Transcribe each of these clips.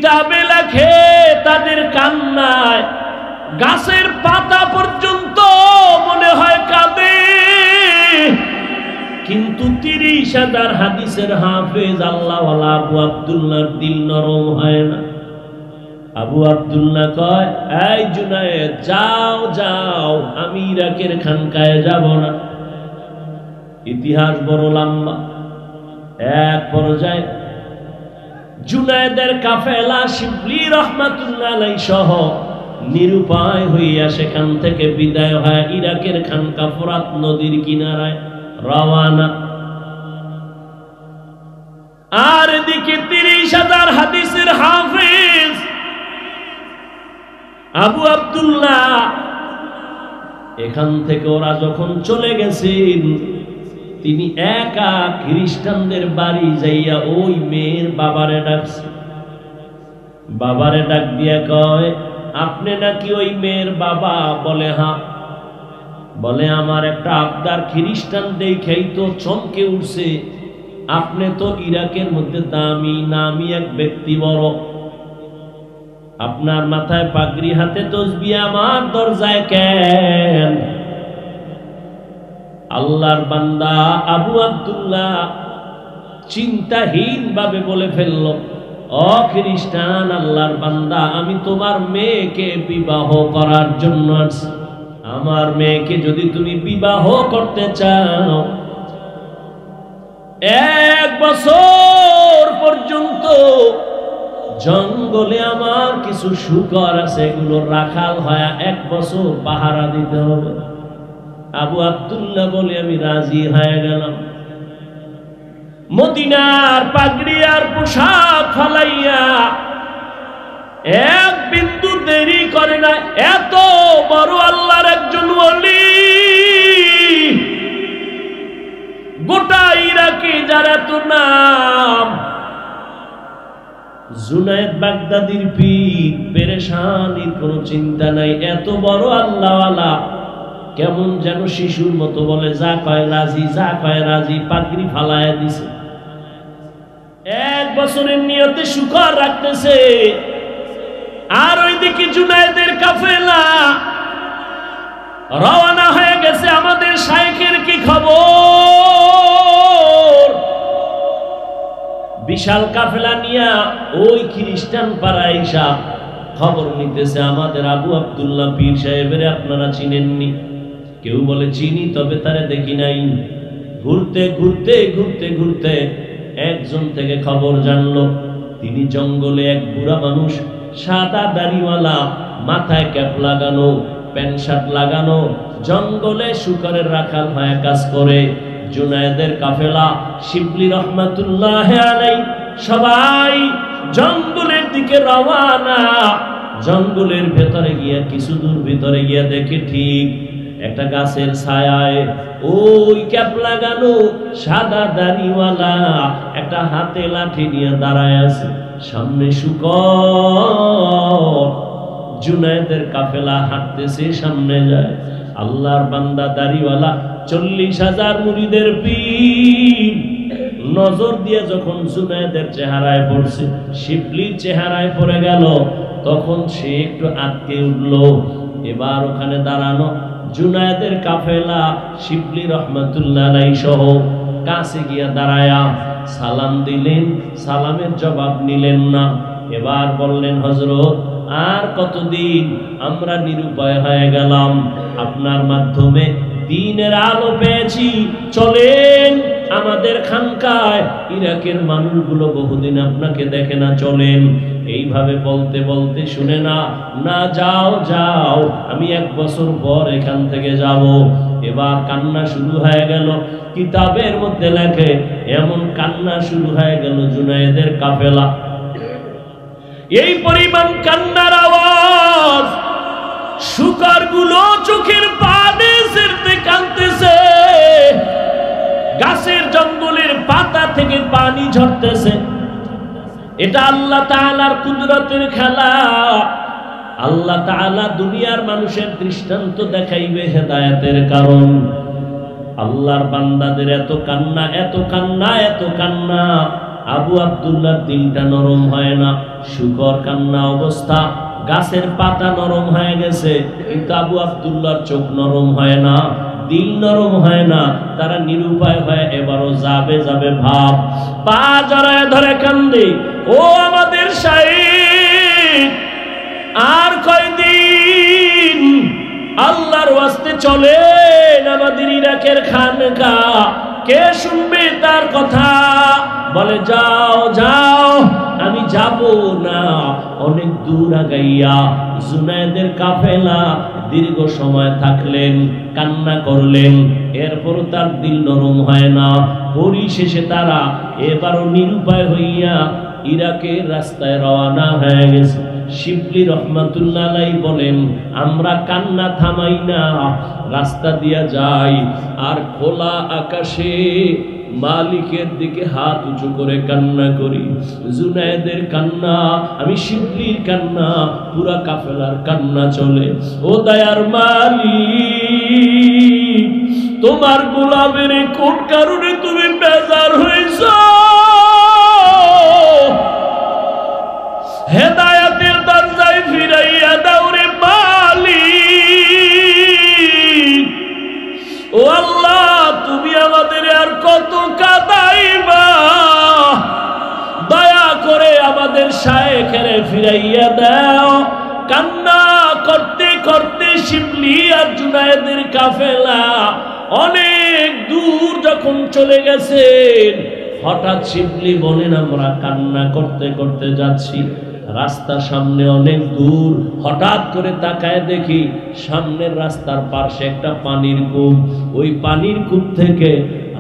কিতাবে লেখে তাদের কান্নায় গাছের পাতা পর্যন্ত মনে হয় কাঁদে। কিন্তু 30,000 হাদিসের হাফেজ আল্লাহওয়ালা আবু আব্দুল্লাহর দিল নরম হয় না। আবু আব্দুল্লাহ কয়, এই জুনায়েদ যাও যাও, আমি ইরাকের খানকায় যাব না। ইতিহাস বড় লম্বা। এক পর্যায়ে জুনায়েদের কাফেলা শিবলি রহমাতুল্লাহ আলাইহি সহ নিরুপায় হইয়া সেখান থেকে বিদায় হয় ইরাকের খানকা ফোরাত নদীর কিনারায় রওয়ানা। আর এদিকে 30,000 হাদিসের হাফেজ আবু আব্দুল্লাহ এখান থেকে ওরা যখন চলে গেছেন, তিনি একা খ্রিস্টানদের বাড়ি যাইয়া ওই মেয়ের বাবারে ডাকছে। বাবারে ডাক দিয়া কয়, আপনি নাকি ওই মেয়ের বাবা? বলে হ্যাঁ। বলে আমার একটা আবদার, খ্রিস্টান দেখেই তো চমকে উঠছে, আপনি তো ইরাকের মধ্যে দামি নামি এক ব্যক্তি, বড়, আপনার মাথায় পাগড়ি, হাতে তসবিহ, আমার দরজায় কেন? আল্লাহর বান্দা আবু আব্দুল্লাহ চিন্তাহীন ভাবে বলে ফেলল, ও খ্রিস্টান, আল্লাহর বান্দা, আমি তোমার মেয়েকে বিবাহ করার জন্য আসছি। আমার মেয়েকে যদি তুমি বিবাহ করতে চাও, 1 বছর পর্যন্ত জঙ্গলে আমার কিছু শূকর আছে, এগুলো রাখাল হয় 1 বছর পাহারা দিতে হবে। আবু আব্দুল্লাহ বলে, আমি রাজি হয়ে গেলাম। মদিনার পাগড়ি আর পোশাক ফালাইয়া এক বিন্দু দেরি করে না, এত বড় আল্লাহর একজন ওলি, গোটা ইরাকে যার এত নাম, জুনায়েদ বাগদাদির পীর, পেরেশানির কোনো চিন্তা নাই। এত বড় আল্লাহওয়ালা কেমন যেন শিশুর মতো বলে, যা কয় রাজি, যা কয় রাজি, পাগড়ি ফালায়া দিছে। 1 বছরের নিয়তে শুকর রাখতেছে। আর ওইদিকে জুনায়েদের কাফেলা রওনা হয়ে গেছে। আমাদের শাইখের কি খবর? বিশাল কাফেলা নিয়া ওই খ্রিস্টান পাড়ায় এসা খবর নিতেছে, আমাদের আবু আব্দুল্লাহ পীর সাহেবের আপনারা চিনেননি? কেউ বলে চিনি, তবে তারে দেখি নাই। ঘুরতে ঘুরতে ঘুরতে ঘুরতে একজন থেকে খবর জানলো, তিনি জঙ্গলে এক বুড়া মানুষ, সাদা দাড়িওয়ালা, মাথায় ক্যাপ লাগানো, প্যান্ট শার্ট লাগানো, জঙ্গলে শুকরের রাখাল হয়ে কাজ করে। জুনায়েদের কাফেলা শিবলি রহমাতুল্লাহ আলাইহি সবাই জঙ্গলের দিকে রওয়ানা। জঙ্গলের ভেতরে গিয়া কিছু দূর ভিতরে গিয়া দেখে ঠিক একটা গাছের ছায়ায় ওই ক্যাপ লাগানো সাদা দাড়িওয়ালা একটা হাতে লাঠি নিয়ে দাঁড়ায় আছে, সামনে শুকর। জুনায়েদের কাফেলা হাঁটতেছে, সামনে যায়। আল্লাহর বান্দা দাড়িওয়ালা 40,000 মুরিদের পীর নজর দিয়ে যখন জুনায়েদের চেহারায় পড়ছে, শিবলির চেহারায় পড়ে গেল, তখন সে একটু আটকে উঠল। এবার ওখানে দাঁড়ানো জুনায়েদের কাফেলা শিবলি রহমাতুল্লাহ আলাইহি সহ কাছে গিয়া দাঁড়ায়া সালাম দিলেন, সালামের জবাব নিলেন না। এবার বললেন, হযরত, আর কতদিন আমরা নিরুপায় হয়ে গেলাম, আপনার মাধ্যমে দ্বীনের আলো পেয়েছি, চলেন আমাদের খানকায়। ইরাকের মানুষগুলো বহুদিন আপনাকে দেখে না, চলেন। এইভাবে বলতে বলতে, শুনে না, না যাও যাও, আমি 1 বছর পর এখান থেকে যাব। এবার কান্না শুরু হয়ে গেল। কিতাবের মধ্যে লেখে এমন কান্না শুরু হয়ে গেল জুনায়েদের কাফেলা। এই পরিমাণ কান্নার আওয়াজ, শুকরগুলো চোখের পানি ছেড়ে কাঁদতেছে, গাছের জঙ্গলের পাতা থেকে পানি ঝরতেছে। এটা আল্লাহ তাআলার কুদরতের খেলা। আল্লাহ তাআলা দুনিয়ার মানুষের দৃষ্টান্ত দেখাইবে হেদায়েতের কারণ। আল্লাহর বান্দাদের এত কান্না, এত কান্না, এত কান্না, আবু আব্দুল্লাহর দিলটা নরম হয় না। শুকর কান্না অবস্থা, গাছের পাতা নরম হয়ে গেছে, কিন্তু আবু আব্দুল্লাহর চোখ নরম হয় না, দিল নরম হয় না। তারা নিরুপায় হয়ে এবারও যাবে যাবে ভাব, পা জড়ায় ধরে কান্দে, ও আমাদের শাইখ, আর কয়দিন আল্লাহর ওয়াস্তে চলেন আমাদের ইরাকের খানকাহ, কে শুনবে তার কথা? বলে যাও যাও, আমি যাব না। অনেক দূর আগাইয়া জুনায়েদের কাফেলা দীর্ঘ সময় থাকলেন, কান্না করলেন, এরপর তার দিল নরম হয় না। পরিশেষে তারা এবারও নিরুপায় হইয়া ইরাকের রাস্তায় রওনা হয়ে গেছে। শিবলি রহমাতুল্লাহ আলাইহি বলেন, আমরা কান্না থামাই না, রাস্তা দিয়া যাই আর খোলা আকাশে মালিকের দিকে হাত উঁচু করে কান্না করি। জুনায়েদের কান্না, আমি শিবলির কান্না, পুরা কাফেলার কান্না চলে। ও দয়ার মালিক, তোমার গোলামের কোন কারণে তুমি বেজার হইছো? হেদায়েতের দরজায় ফিরাইয়া দাও রে মালিক। ও আল্লাহ, তুমি আমাদের আর কত কাঁদাইবা? দয়া করে আমাদের শায়েখের ফিরাইয়া দাও। কান্না করতে করতে শিবলি আর জুনায়েদের কাফেলা অনেক দূর যখন চলে গেছেন, হঠাৎ শিবলি বলেন, আমরা কান্না করতে করতে যাচ্ছি, রাস্তা সামনে অনেক দূর, হঠাৎ করে তাকায় দেখি সামনের রাস্তার পাশে একটা পানির কূপ। ওই পানির কূপ থেকে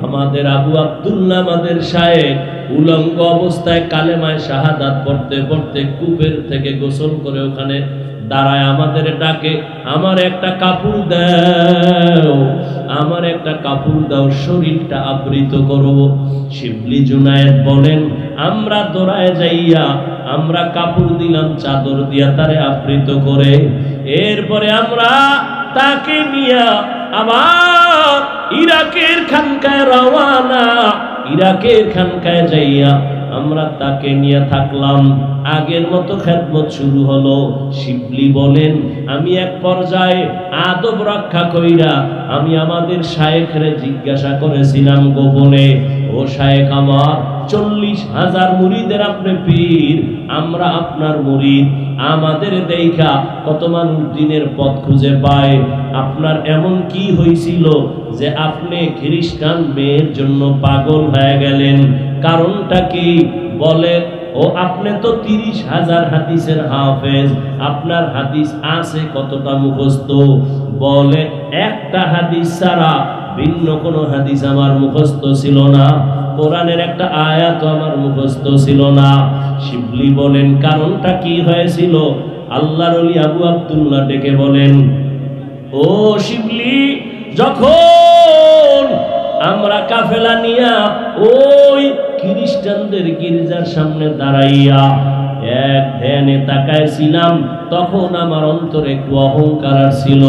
আমাদের আবু আব্দুল্লাহ, আমাদের শায়েখ, উলঙ্গ অবস্থায় কালেমায় শাহাদাত পড়তে পড়তে কূপের থেকে গোসল করে ওখানে দাঁড়ায় আমাদের ডাকে, আমার একটা কাপড় দাও, আমার একটা কাপড় দাও, শরীরটা আবৃত করব। শিবলি জুনায়েদ বলেন, আমরা দৌড়ায় যাইয়া আমরা কাপড় দিলাম, চাদর দিয়া তারে আবৃত করে। এরপরে আমরা তাকে নিয়া আবার ইরাকের খানকায় রওয়ানা। ইরাকের খানকায় যাইয়া আমরা তাকে নিয়ে থাকলাম, আগের মতো খেদমত শুরু হলো। শিবলি বলেন, আমি এক পর্যায়ে আদব রক্ষা কইরা আমি আমাদের শায়েখরে জিজ্ঞাসা করেছিলাম গোপনে, ও শায়েখ আমার, 40,000 মুরিদের আপনি পীর, আমরা আপনার মুরিদ, আমাদের দেখা কত মানুষ দিনের পথ খুঁজে পায়, আপনার এমন কি হয়েছিল যে আপনি খ্রিস্টান মেয়ের জন্য পাগল হয়ে গেলেন? কারণটা কি? বলে, ও আপনি তো 30,000 হাদিসের হাফেজ, আপনার হাদিস আছে কতটা মুখস্থ? বলে, একটা হাদিস ছাড়া ভিন্ন কোনো হাদিস আমার মুখস্থ ছিল না, কোরআনের একটা আয়াত আমার মুখস্থ ছিল না। শিবলি বলেন, কারণটা কি হয়েছিল? আল্লাহর ওলি আবু আব্দুল্লাহ ডেকে বলেন, ও শিবলি, যখন আমরা কাফেলা নিয়া ওই খ্রিস্টানদের গির্জার সামনে দাঁড়াইয়া এক ধ্যানে তাকাইছিলাম, তখন আমার অন্তরে একটু অহংকার ছিল।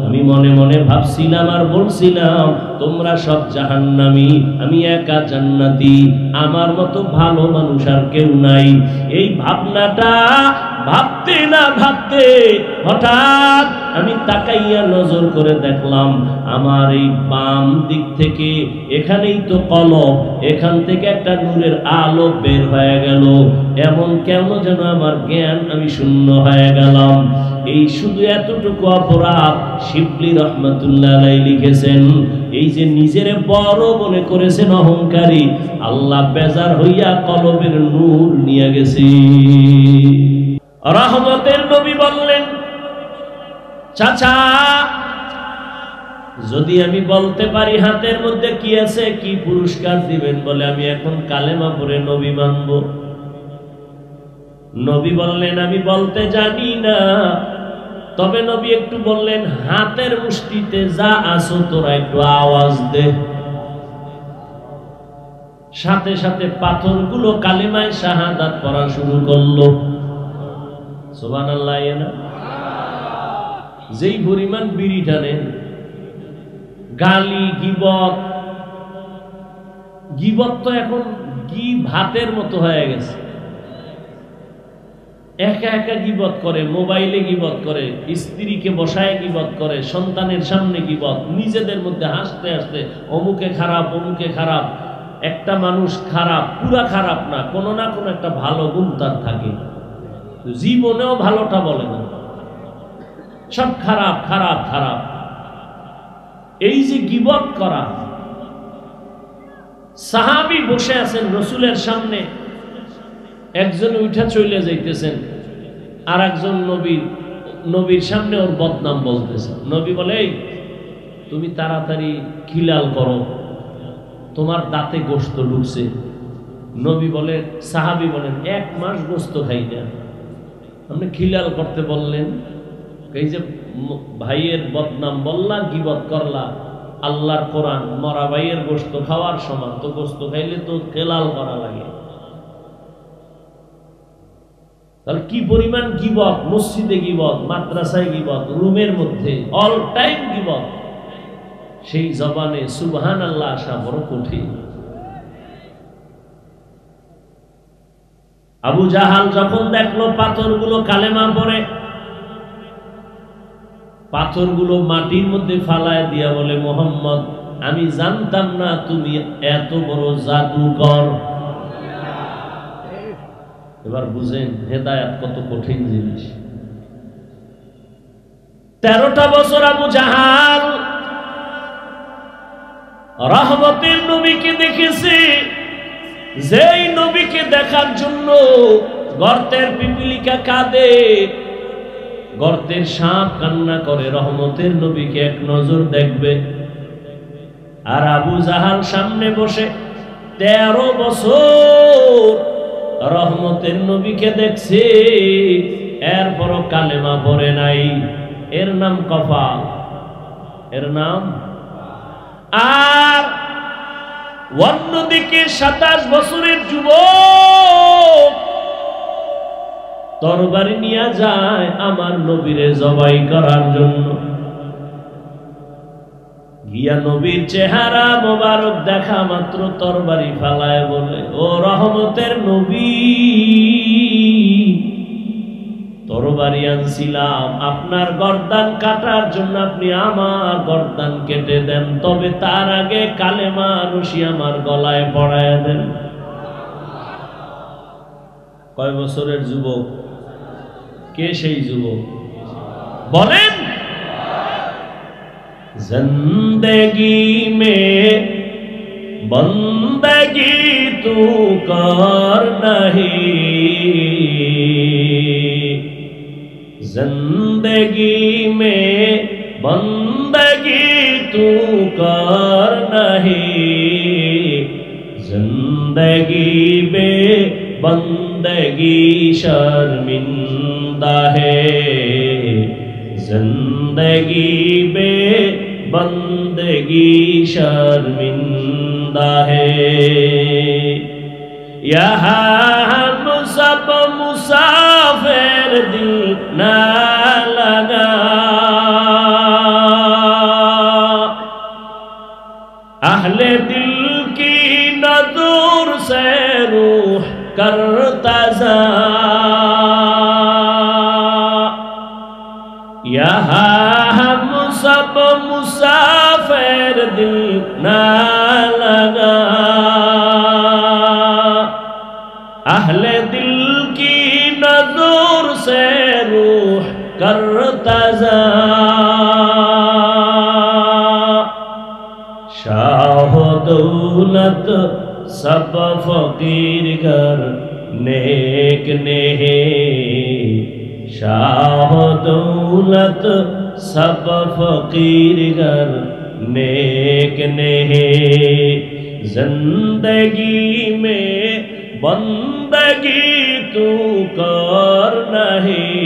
আমি মনে মনে ভাবছিলাম আর বলছিলাম, তোমরা সব জাহান্নামী, আমি একা জান্নাতি, আমার মতো ভালো মানুষ আর কেউ নাই। এই ভাবনাটা ভাবতে না ভাবতে হঠাৎ আমি তাকাইয়া নজর করে দেখলাম, আমার এই বাম দিক থেকে, এখানেই তো কলব, এখান থেকে একটা নূরের আলো বের হয়ে গেল। এমন কেন যেন আমার জ্ঞান, আমি শূন্য হয়ে গেলাম। এই শুধু এতটুকু অপরাধ শিবলি রহমাতুল্লাহ আলাইহি লিখেছেন। এই যে নিজের বড় মনে করেছেন অহংকারী, আল্লাহ বেজার হইয়া কলবের নূর নিয়ে গেছে। রহমতের নবী বললেন, চাচা, যদি আমি বলতে পারি হাতের মধ্যে কি আছে, কি পুরস্কার দিবেন? বলে, আমি এখন কালেমা পড়ে নবী মানব। নবী বললেন, আমি বলতে জানি না, তবে নবী একটু বললেন, হাতের মুষ্টিতে যা আছো তোরা একটু আওয়াজ দে। সাথে সাথে পাথরগুলো কালেমায় শাহাদাত পড়া শুরু করলো। সুবহানাল্লাহ। যেই পরিমাণ বিড়ি টানেন, গালি গিবত, গিবত তো এখন ভাতের মতো হয়ে গেছে। একা একা গীবত করে, মোবাইলে গীবত করে, স্ত্রীকে বসায় গীবত করে, সন্তানের সামনে গীবত, নিজেদের মধ্যে হাসতে হাসতে অমুকে খারাপ অমুকে খারাপ। একটা মানুষ খারাপ, পুরা খারাপ না, কোনো না কোনো একটা ভালো গুণ তার থাকে, জীবনেও ভালোটা বলে না, সব খারাপ খারাপ খারাপ। এই যে গীবত করা, সাহাবী বসে আছেন রসুলের সামনে, একজন উঠা চলে যাইতেছেন, আর একজন নবীর সামনে ওর বদনাম বলতেছেন। নবী বলে, এই তুমি তাড়াতাড়ি খিলাল করো, তোমার দাঁতে গোশত ঢুকছে। নবী বলে, সাহাবী বলেন, 1 মাস গোশত খাই না, আপনি খিলাল করতে বললেন? এই যে ভাইয়ের বদনাম বললা, গীবত করলা, আল্লাহর কোরআন মরা ভাইয়ের গোশত খাওয়ার সমান, তো গোশত খাইলে তো খেলাল করা লাগে। তাহলে কি পরিমাণ গীবত, মসজিদে গীবত, মাদ্রাসায় গীবত, রুমের মধ্যে অল টাইম গীবত। সেই জবানে সুবহানাল্লাহ আসা বড় কঠিন। আবু জাহাল যখন দেখলো পাথরগুলো কালেমা পড়ে, পাথরগুলো মাটির মধ্যে ফালায় দিয়া বলে, মুহাম্মদ, আমি জানতাম না তুমি এত বড় জাদুকর। এবার বুঝেন হেদায়েত কত কঠিন জিনিস। 13টা বছর আবু জাহাল রহমতের নবীকে দেখেছে, যেই নবীকে দেখার জন্য গর্তের পিপিলিকা কাঁদে, গর্তের সাপ কান্না করে, রহমতের নবীকে এক নজর দেখবে। আর আবু জাহাল সামনে বসে 13 বছর রহমতের নবীকে দেখছে, এরপরও কালেমা পড়ে নাই। এর নাম কফাল, এর নাম। আর অন্যদিকে 27 বছরের যুবক তরবারি নিয়ে যায় আমার নবীরে জবাই করার জন্য। গিয়া নবীর চেহারা মোবারক দেখা মাত্র তরবারি ফালায় বলে, ও রহমতের নবী, তরবারি আনছিলাম আপনার গর্দান কাটার জন্য, আপনি আমার গর্দান কেটে দেন, তবে তার আগে কালেমা রশি আমার গলায় পড়ায় দেন। কয় বছরের যুবক? কে সেই যুবক বলেন? जिंदगी में बंदगी तू कर नहीं, जिंदगी में बंदगी तू कर नहीं, जिंदगी में बंदगी शर्मिंदा है, जिंदगी में बंदगी शर्मिंदा है। यहाँ हम सब मुसाफिर दिल न लगा, अहले दिल की नज़र से रूह करता जा, यहाँ हम सब मुसाफिर दिल न लगा, अहले दिल की नज़र से रूह करता जा, शाह दौलत सब फकीर घर नेक नहीं, शाह दौलत सब फकीर घर नेक नहीं, जिंदगी में बंदगी तू कर नहीं,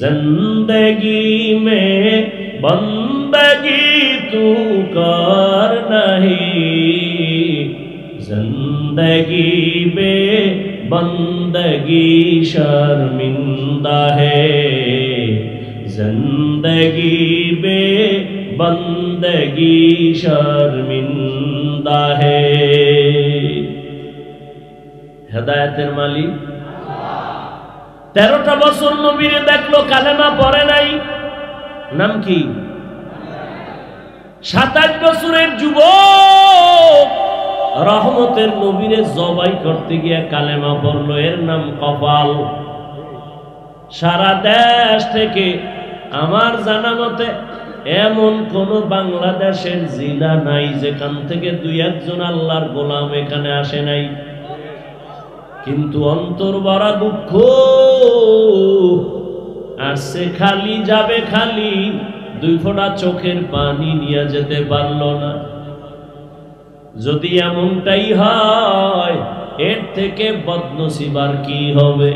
जिंदगी में बंदगी तू कर नहीं, जिंदगी में बंदगी शर्मिंदा है, जिंदगी में बंदगी शर्मिंदा है। হেদায়েতের মালিক 13টা বছর নবীরে দেখলো, কালেমা পড়ে নাই। নাম কি? 27 বছরের যুবক রহমতের নবীরে জবাই করতে গিয়ে কালেমা পড়লো, এর নাম কপাল। সারা দেশ থেকে আমার জানা মতে এমন কোন বাংলাদেশের জেলা নাই যেখান থেকে 2-1 আল্লাহর গোলাম এখানে আসে নাই। কিন্তু অন্তর ভরা দুঃখ, আসছে খালি, যাবে খালি, 2 ফোঁটা চোখের পানি নিয়ে যেতে পারল না। যদি এমনটাই হয়, এর থেকে বদনসিব আর কি হবে?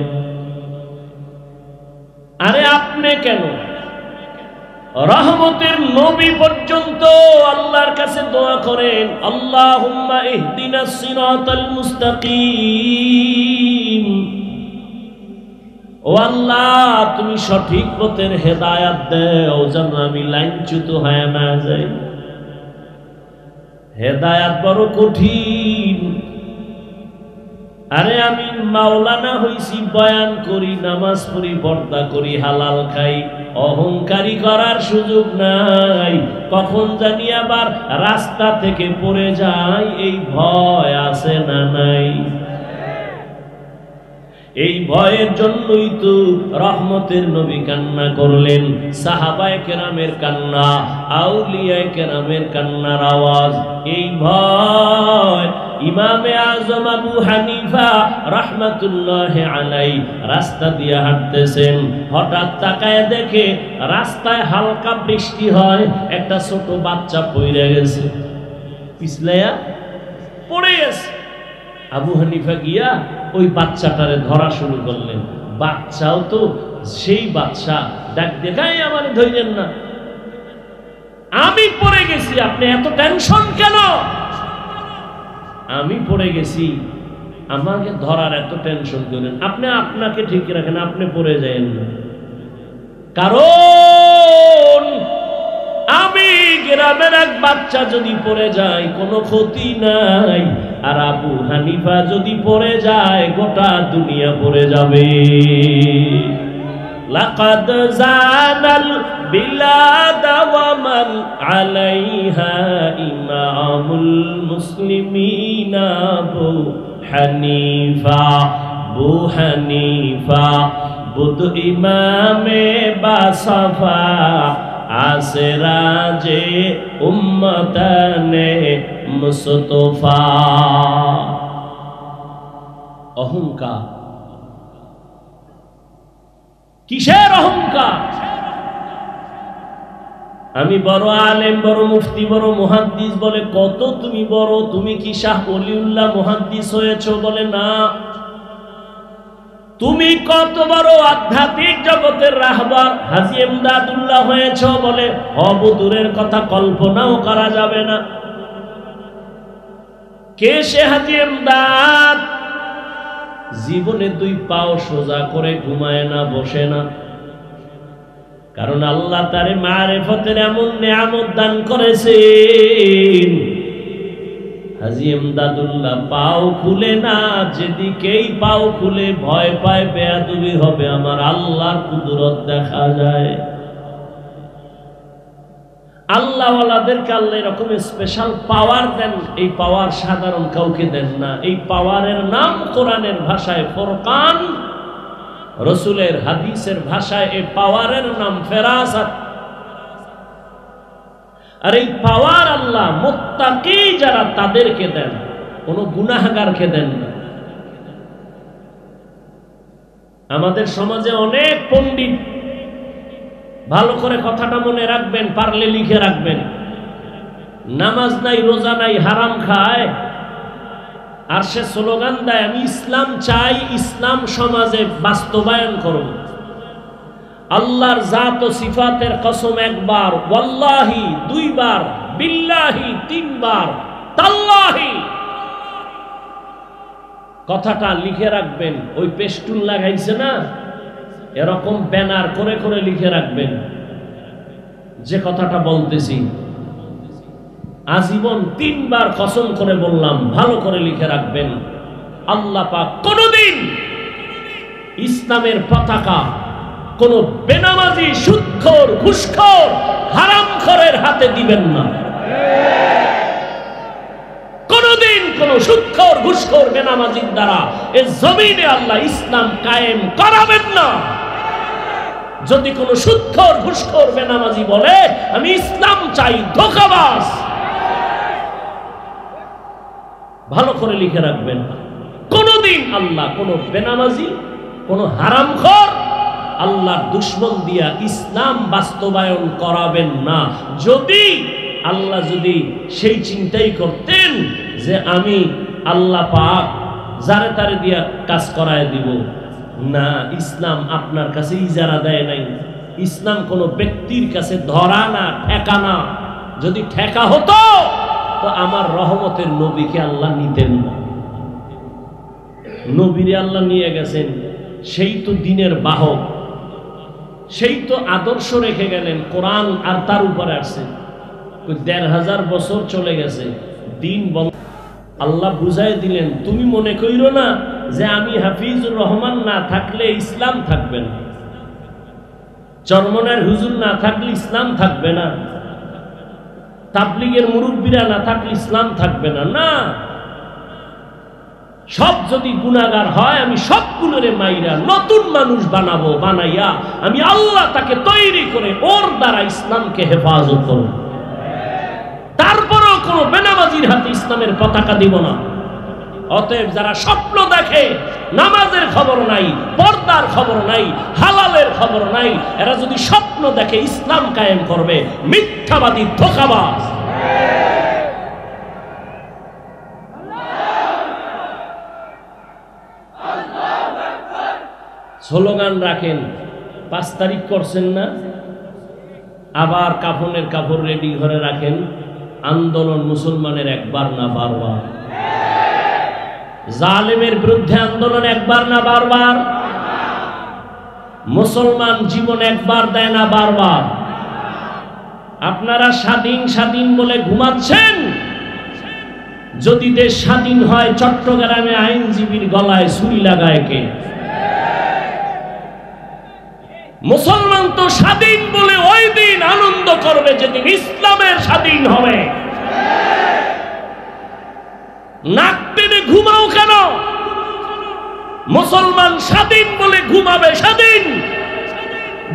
আরে আপনি কেন, রহমতের নবী পর্যন্ত আল্লাহর কাছে দোয়া করেন, আল্লাহুম্মা ইহদিনাস সিরাতাল মুস্তাকিম। ও আল্লাহ, তুমি সঠিক পথের হেদায়েত দাও যেন আমি লাইনচ্যুত হয়ে না যাই। হেদায়েত বড় কঠিন। আরে আমি মাওলানা হইছি, বয়ান করি, নামাজ পড়ি, পর্দা করি, হালাল খাই, অহংকারী করার সুযোগ নাই। কখন জানি আবার রাস্তা থেকে পড়ে যাই, এই ভয় আছে না নাই? এই ভয়ের জন্যই তো রহমতের নবী কান্না করলেন। সাহাবায়ে কেরামের কান্না, আউলিয়ায়ে কেরামের কান্নার আওয়াজ। এই ভয় ইমামে আজম আবু হানিফা রাহমাতুল্লাহি আলাইহি রাস্তা দিয়ে হাঁটতেছেন, হঠাৎ তাকায় দেখে রাস্তায় হালকা বৃষ্টি হয়, একটা ছোট বাচ্চা পড়ে গেছে, পিছলাইয়া পড়ে গেছে। আবু হানিফা গিয়া ওই বাচ্চাটারে ধরা শুরু করলেন। বাচ্চাও তো সেই বাচ্চা, ডাক দেখাই আমার ধইলেন না, আমি পড়ে গেছি, আপনি এত টেনশন কেন? আমি পড়ে গেছি, আমাকে ধরার এত টেনশন করেন? আপনি আপনাকে ঠিক রাখেন, আপনি পড়ে যায়েন না। কারণ আমি গ্রামের এক বাচ্চা যদি পড়ে যায় কোনো ক্ষতি নাই, আর আবু হানিফা যদি পড়ে যায় গোটা দুনিয়া পড়ে যাবে। লাকাদ জানাল বিলাদ ওয়া মান আলাইহা ইমামুল মুসলিমিন আবু হানিফা। আবু হানিফা বুদ ইমামে বাসাফা, আসরাজে উম্মতানে মুস্তফা। অহংকার, কিসের অহংকার? আমি বড় আলেম, বড় মুফতি, বড় মুহাদ্দিস বলে কত তুমি বড়? তুমি কি শাহ ওলিউল্লাহ মুহাদ্দিস হয়েছো? বলে না। তুমি কত বড় আধ্যাত্মিক জগতের রাহবার হাজী ইমদাদুল্লাহ হয়েছো? বলে অবদূরের কথা, কল্পনাও করা যাবে না। কে সে হাজী ইমদাদ? জীবনে 2 পাও সোজা করে ঘুমায় না, বসে না। কারণ আল্লাহ তারে মারিফতের এমন নেয়ামত দান করেছেন, হাজী ইমদাদুল্লাহ পাও খুলে না, যেদিকেই পাও খুলে ভয় পায় বেয়াদবি হবে, আমার আল্লাহর কুদরত দেখা যায়। আল্লাহওয়ালাদেরকে আল্লাহ এরকম স্পেশাল পাওয়ার দেন, এই পাওয়ার সাধারণ কাউকে দেন না। এই পাওয়ারের নাম কোরআনের ভাষায় ফুরকান, রাসূলের হাদিসের ভাষায় এই পাওয়ারের নাম ফেরাসাত। আর এই পাওয়ার আল্লাহ মুত্তাকি যারা তাদেরকে দেন, কোন গুনাহগারকে দেন না। আমাদের সমাজে অনেক পণ্ডিত, ভালো করে কথাটা মনে রাখবেন, পারলে লিখে রাখবেন, নামাজ নাই, রোজা নাই, হারাম খায়, আর সে স্লোগান দেয় আমি ইসলাম চাই, ইসলাম সমাজে বাস্তবায়ন করব। আল্লাহর জাত ও সিফাতের কসম 1 বার, ওয়াল্লাহি 2 বার, বিল্লাহি 3 বার, তাল্লাহি। কথাটা লিখে রাখবেন। ওই পেস্টুন লাগাইছে না, এরকম ব্যানার করে করে লিখে রাখবেন যে কথাটা বলতেছি। আজীবন 3 বার কসম করে বললাম, ভালো করে লিখে রাখবেন। আল্লাহ পাক কোনদিন ইসলামের পতাকা কোন বেনামাজি, সুদখোর, ঘুষখোর, হারামখোরের হাতে দিবেন না। কোনদিন কোন সুদখোর, ঘুষখোর, বেনামাজির দ্বারা এই জমিনে আল্লাহ ইসলাম কায়েম করাবেন না। যদি কোন সুদখোর, ঘুষখোর, বেনামাজি বলে আমি ইসলাম চাই, ধোঁকাবাজ। ভালো করে লিখে রাখবেন, কোনদিন আল্লাহ কোন বেনামাজি, কোন হারামখোর, আল্লাহর দুশমন দিয়া ইসলাম বাস্তবায়ন করাবেন না। যদি আল্লাহ যদি সেই চিন্তাই করতেন যে আমি আল্লাহ পাক যারে তারে দিয়া কাজ করায় দিব, না, ইসলাম আপনার কাছে ইজারা দেয় নাই। ইসলাম কোনো ব্যক্তির কাছে ধরা না, ঠেকা না। যদি ঠেকা হতো তো আমার রহমতের নবীকে আল্লাহ নিতেন না। নবীরে আল্লাহ নিয়ে গেছেন, সেই তো দিনের বাহক, সেই তো আদর্শ রেখে গেলেন, কোরআন আর তার উপরে আসছে। ১৫০০ বছর চলে গেছে, দিন বন্ধ। আল্লাহ বুঝাই দিলেন, তুমি মনে কইরো না যে আমি হাফিজুর রহমান না থাকলে ইসলাম থাকবে না, চরমনের হুজুর না থাকলে ইসলাম থাকবে না, তাবলীগের মুরব্বীরা না থাকলে ইসলাম থাকবে না। না, সব যদি গুনাহগার হয় আমি সবগুলোরে মাইরা নতুন মানুষ বানাবো, বানাইয়া আমি আল্লাহ তাকে তৈরি করে ওর দ্বারা ইসলামকে হেফাজত করব। তারপরেও কোনো বেনামাজির হাতে ইসলামের পতাকা দিব না। অতএব যারা স্বপ্ন দেখে, নামাজের খবর নাই, পর্দার খবর নাই, হালালের খবর নাই, এরা যদি স্বপ্ন দেখে ইসলাম কায়েম করবে, মিথ্যাবাদী, ধোঁকাবাজ। স্লোগান রাখেন, 5 তারিখ করছেন না, আবার কাফনের কাপড় রেডি ঘরে রাখেন। আন্দোলন মুসলমানের একবার না বারবার, জালেমের বিরুদ্ধে আন্দোলন একবার না বারবার, মুসলমান জীবন একবার দেয় না বারবার। আপনারা স্বাধীন স্বাধীন বলে ঘুমাচ্ছেন, যদি দেশ স্বাধীন হয় চট্টগ্রামে আইনজীবীর গলায় ছুরি লাগায় কে? মুসলমান তো স্বাধীন বলে ওই দিন আনন্দ করবে যেদিন ইসলামের স্বাধীন হবে। নাক টেনে ঘুমাও কেন? মুসলমান স্বাধীন বলে ঘুমাবে সেদিন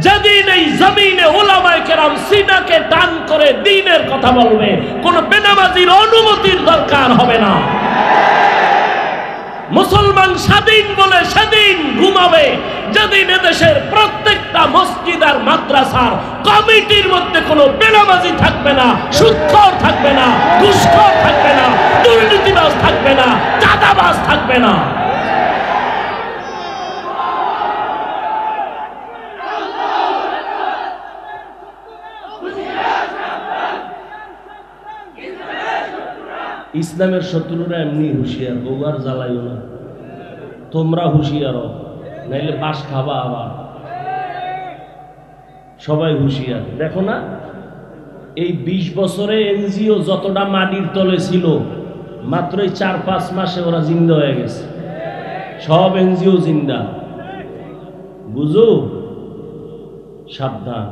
যেদিন এই জমিনে উলামায়ে কেরাম সিনাকে টান করে দ্বীনের কথা বলবে, কোন বেনামাজির অনুমতির দরকার হবে না। মুসলমান স্বাধীন বলে সেদিন ঘুমাবে যেদিন এদেশের প্রত্যেকটা মসজিদ আর মাদ্রাসার কমিটির মধ্যে কোনো বেনামাজি থাকবে না, সুদখোর থাকবে না, ঘুষখোর থাকবে না, দুর্নীতিবাজ থাকবে না, চাঁদাবাজ থাকবে না। ইসলামের শত্রুরা এমনি হুঁশিয়ার, বউয়ার জ্বালাইও না, তোমরা হুঁশিয়ার, নাইলে বাস খাবা। আবার সবাই হুঁশিয়ার। দেখো না, এই 20 বছরে এনজিও যতটা মাটির তলে ছিল, মাত্রই 4-5 মাসে ওরা জিন্দা হয়ে গেছে। সব এনজিও জিন্দা। বুঝো, সাবধান।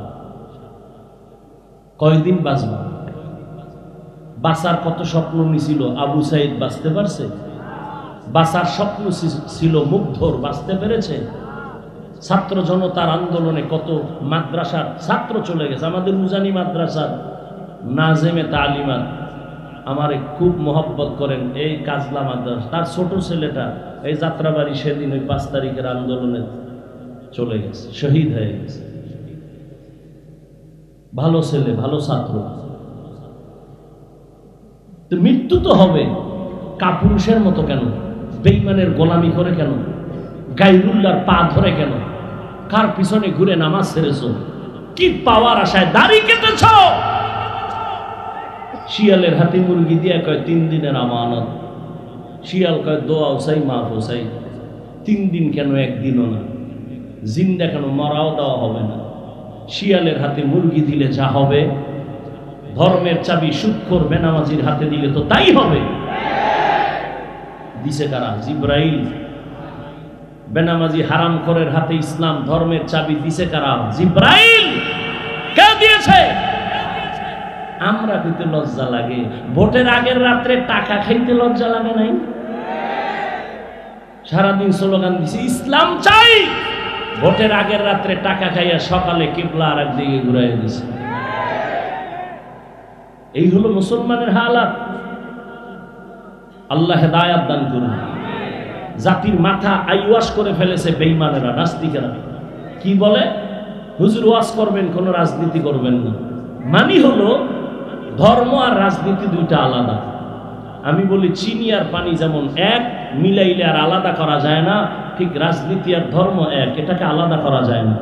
কয়দিন বাঁচবা? বাঁচার কত স্বপ্ন নিছিল, আবু সাইদ বাঁচতে পারছে? বাঁচার স্বপ্ন ছিল মুগ্ধর, বাঁচতে পেরেছে? ছাত্র জনতার আন্দোলনে কত মাদ্রাসার ছাত্র চলে গেছে। আমাদের উজানি মাদ্রাসার নাজেমে তালিমাত আমারে খুব মহব্বত করেন, এই কাজলা মাদ্রাসা, তার ছোট ছেলেটা এই যাত্রাবাড়ি সেদিন ওই 5 তারিখের আন্দোলনে চলে গেছে, শহীদ হয়ে গেছে। ভালো ছেলে, ভালো ছাত্র। তো মৃত্যু তো হবে, কাপুরুষের মতো কেন? বেঈমানের গোলামি করে কেন? গায়রুল্লাহর পা ধরে কেন? কার পিছনে ঘুরে নামাজ ছেড়েছো? কি পাওয়ার আশায় দাড়ি কেটেছ? শিয়ালের হাতে মুরগি দিয়ে কয় 3 দিনের আমানত। শিয়াল কয় দোয়া চাই, মাফ চাই। 3 দিন কেন, 1 দিনও না? জিন্দা কেন, মরাও দেওয়া হবে না। শিয়ালের হাতে মুরগি দিলে যা হবে, ধর্মের চাবি সুদখোর বেনামাজির হাতে দিলে তো তাই হবে। দিছে কারা? জিব্রাইল। বেনামাজি হারামখোরের হাতে ইসলাম ধর্মের চাবি দিছে কারা? জিব্রাইল। কে দিয়েছে? আমরা কিন্তু লজ্জা লাগে। ভোটের আগের রাত্রে টাকা খাইতে লজ্জা লাগে নাই? সারাদিন স্লোগান দিছি ইসলাম চাই, ভোটের আগের রাত্রে টাকা খাইয়া সকালে কিবলা আর একদিকে ঘুরাইয়া দিছে। এই হলো মুসলমানের হালাত। আল্লাহ হেদায়াত দান করুন। জাতির মাথা আইওয়াশ করে ফেলেছে বেঈমানেরা, নাস্তিকেরা। কি বলে? হুজুর ওয়াজ করবেন, কোনো রাজনীতি করবেন না। মানি হলো ধর্ম আর রাজনীতি দুইটা আলাদা। আমি বলি চিনি আর পানি যেমন এক, মিলাইলে আর আলাদা করা যায় না, ঠিক রাজনীতি আর ধর্ম এক, এটাকে আলাদা করা যায় না।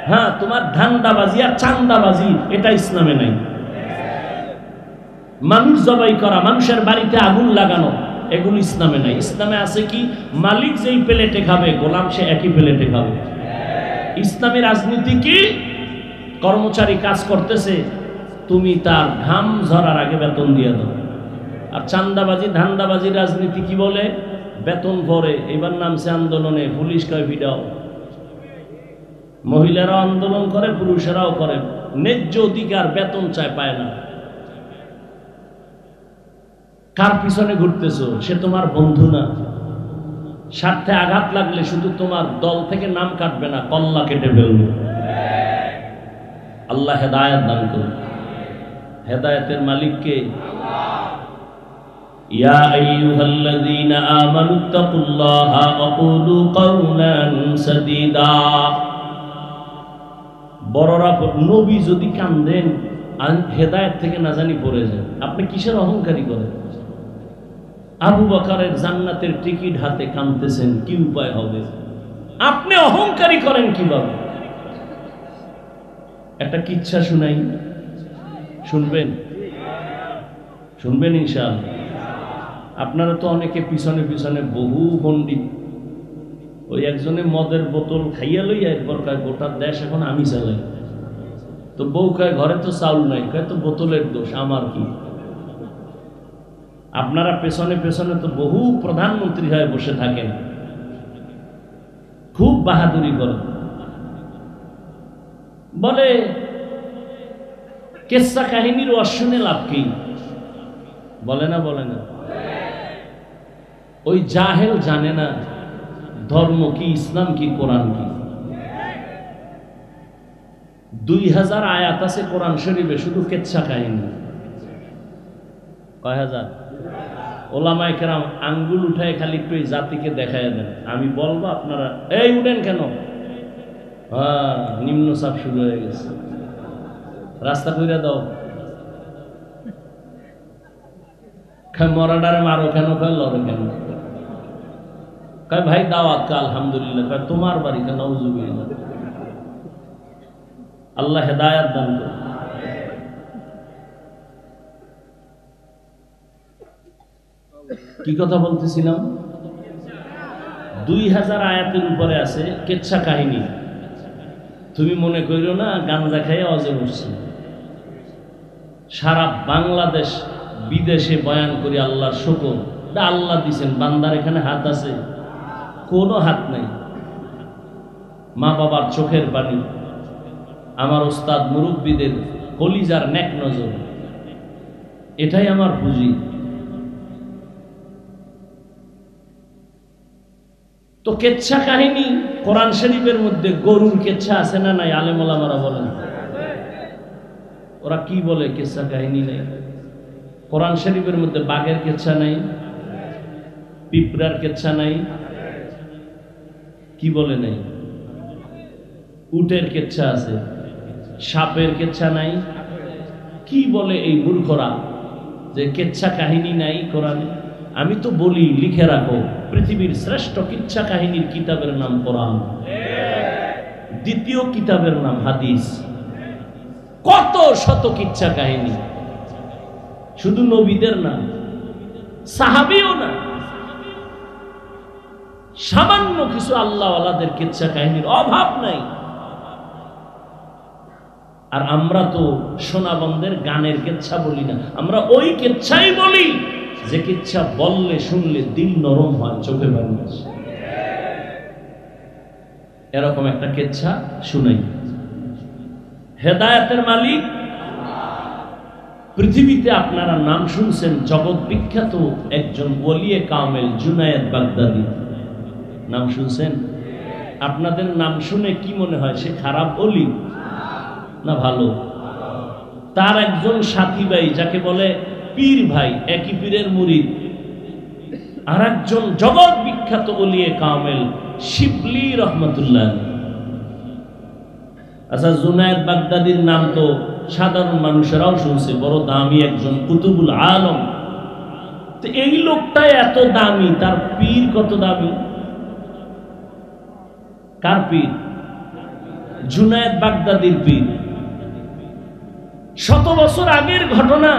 হ্যাঁ, তোমার ধান্দাবাজি আর চান্দাবাজি এটা ইসলামে নাই। মানুষ জবাই করা, মানুষের বাড়িতে আগুন লাগানো, এগুলো ইসলামে নাই। ইসলামে আছে কি? মালিক যেই প্লেটে খাবে, গোলাম সে একই প্লেটে খাবে। ইসলামী রাজনীতি কি? কর্মচারী কাজ করতেছে, তুমি তার ঘাম ঝরার আগে বেতন দিয়ে দাও। আর চান্দাবাজি ধান্দাবাজি রাজনীতি কি বলে? বেতন পরে, এবার নামছে আন্দোলনে, পুলিশ কয় ভিড়াও। মহিলারাও আন্দোলন করে, পুরুষেরাও করে, ন্যায্য অধিকার বেতন চায়, পায় না। কার পিছনে ঘুরতেছো? সে তোমার বন্ধু না। স্বার্থে আঘাত লাগলে শুধু তোমার দল থেকে নাম কাটবে না, কল্লা কেটে ফেলবে। আল্লাহ হেদায়েত দান করুন। হেদায়েতের মালিক কে? ইয়া আইয়ুহাল্লাযীনা আমানুত্তাকুল্লাহা ওয়া কুলু কাওলান সাদীদা। বড়রা, নবী যদি কান্দেন হেদায়েত থেকে না জানি পড়ে যায়। আপনি কিসের অহংকারী করেন? আবু বকরের জান্নাতের টিকিট হাতে কাঁদতেছেন, কি উপায় হবে? আপনি অহংকারী করেন কিভাবে? একটা কিচ্ছা শুনাই, শুনবেন? শুনবেন ইনশাআল্লাহ। আপনারা তো অনেকে পিছনে পিছনে বহু পণ্ডিত। ওই একজনে মদের বোতল খাইয়া লইয়া এরপর কয় গোটা দেশ এখন আমি চালাই। তো বউ কয় ঘরে তো চাউল নাই, কয় তো বোতলের দোষ, আমার কি? আপনারা পেছনে পেছনে তো বহু প্রধানমন্ত্রী হয়ে বসে থাকেন, খুব বাহাদুরি করেন। বলে কেসা কাহিনীর অশুনে লাভ কি? বলে না, বলে না। ওই জাহেল জানে না ধর্ম কি, ইসলাম কি, কোরআন কি। 2000 আয়াত আছে কোরআন শরীফে, শুধু কেচ্ছা কাহিনী। কয় হাজার? ওলামায়ে কেরাম আঙ্গুল উঠায় খালি একটু এই জাতিকে দেখায় দেন। আমি বলবো, আপনারা এই উঠেন কেন? হ্যাঁ, নিম্নচাপ শুরু হয়ে গেছে, রাস্তা কইরা দাও। মরাডারে মারো কেন? কয় লড়ো কেন? কয় ভাই দাওয়াত কা আলহামদুলিল্লাহ। কয় তোমার বাড়িতে নাউজুবিল্লাহ। আল্লাহ হেদায়াত দান করুন। কি কথা বলতেছিলাম? 2000 আয়াতের উপরে আছে কেচ্ছা কাহিনী। তুমি মনে কইরো না গাঞ্জা খাইয়া অজে উঠছে। সারা বাংলাদেশ বিদেশে বয়ান করি আল্লাহর শুকর। আল্লাহ দিছেন, বান্দার এখানে হাত আছে? কোনো হাত নাই। মা বাবার চোখের পানি, আমার ওস্তাদ মুরব্বীদের কলিজার নেক নজর, এটাই আমার পুঁজি। তো কেচ্ছা কাহিনী কোরআন শরীফের মধ্যে গরুর কেচ্ছা আছে না নাই? আলেম ওলামারা বলেন। ওরা কি বলে? কেচ্ছা কাহিনী নেই। কোরআন শরীফের মধ্যে বাঘের কেচ্ছা নাই, পিঁপড়ার কেচ্ছা নাই, কি বলে নাই? উটের কেচ্ছা আছে, সাপের কেচ্ছা নাই। কি বলে এই মূর্খরা যে কেচ্ছা কাহিনী নাই কোরআনে? আমি তো বলি লিখে রাখো, পৃথিবীর শ্রেষ্ঠ কিচ্ছা কাহিনীর কিতাবের নাম কোরআন, দ্বিতীয় কিতাবের নাম হাদিস। কত শত কিচ্ছা কাহিনী, শুধু নবীদের না, সাহাবীও না, সামান্য কিছু আল্লাহওয়ালাদের কিচ্ছা কাহিনীর অভাব নাই। আর আমরা তো সোনাবন্দের গানের কেচ্ছা বলি না, আমরা ওই কেচ্ছাই বলি যে কিচ্ছা বললে শুনলে দিল নরম হয়, চোখে পানি আসে। এরকম একটা কিচ্ছা শুনাই। হেদায়েতের মালিক পৃথিবীতে আপনারা নাম শুনছেন জগৎ বিখ্যাত একজন ওলিয়ে কামেল জুনায়েদ বাগদাদি, নাম শুনছেন? আপনাদের নাম শুনে কি মনে হয় সে খারাপ ওলি না ভালো? তার একজন সাথী ভাই যাকে বলে পীর ভাই, একই পীরের মুরিদ, আর একজন জগৎ বিখ্যাত ওলিয়ে কামেল শিবলি রহমতুল্লাহ। আচ্ছা, জুনায়েদ বাগদাদির নাম তো সাধারণ মানুষেরাও শুনছে, বড় দামি একজন কুতুবুল আলম। তো এই লোকটা এত দামি, তার পীর কত দামি? কার পীর? জুনায়েদ বাগদাদির পীর। শত বছর আগের ঘটনা,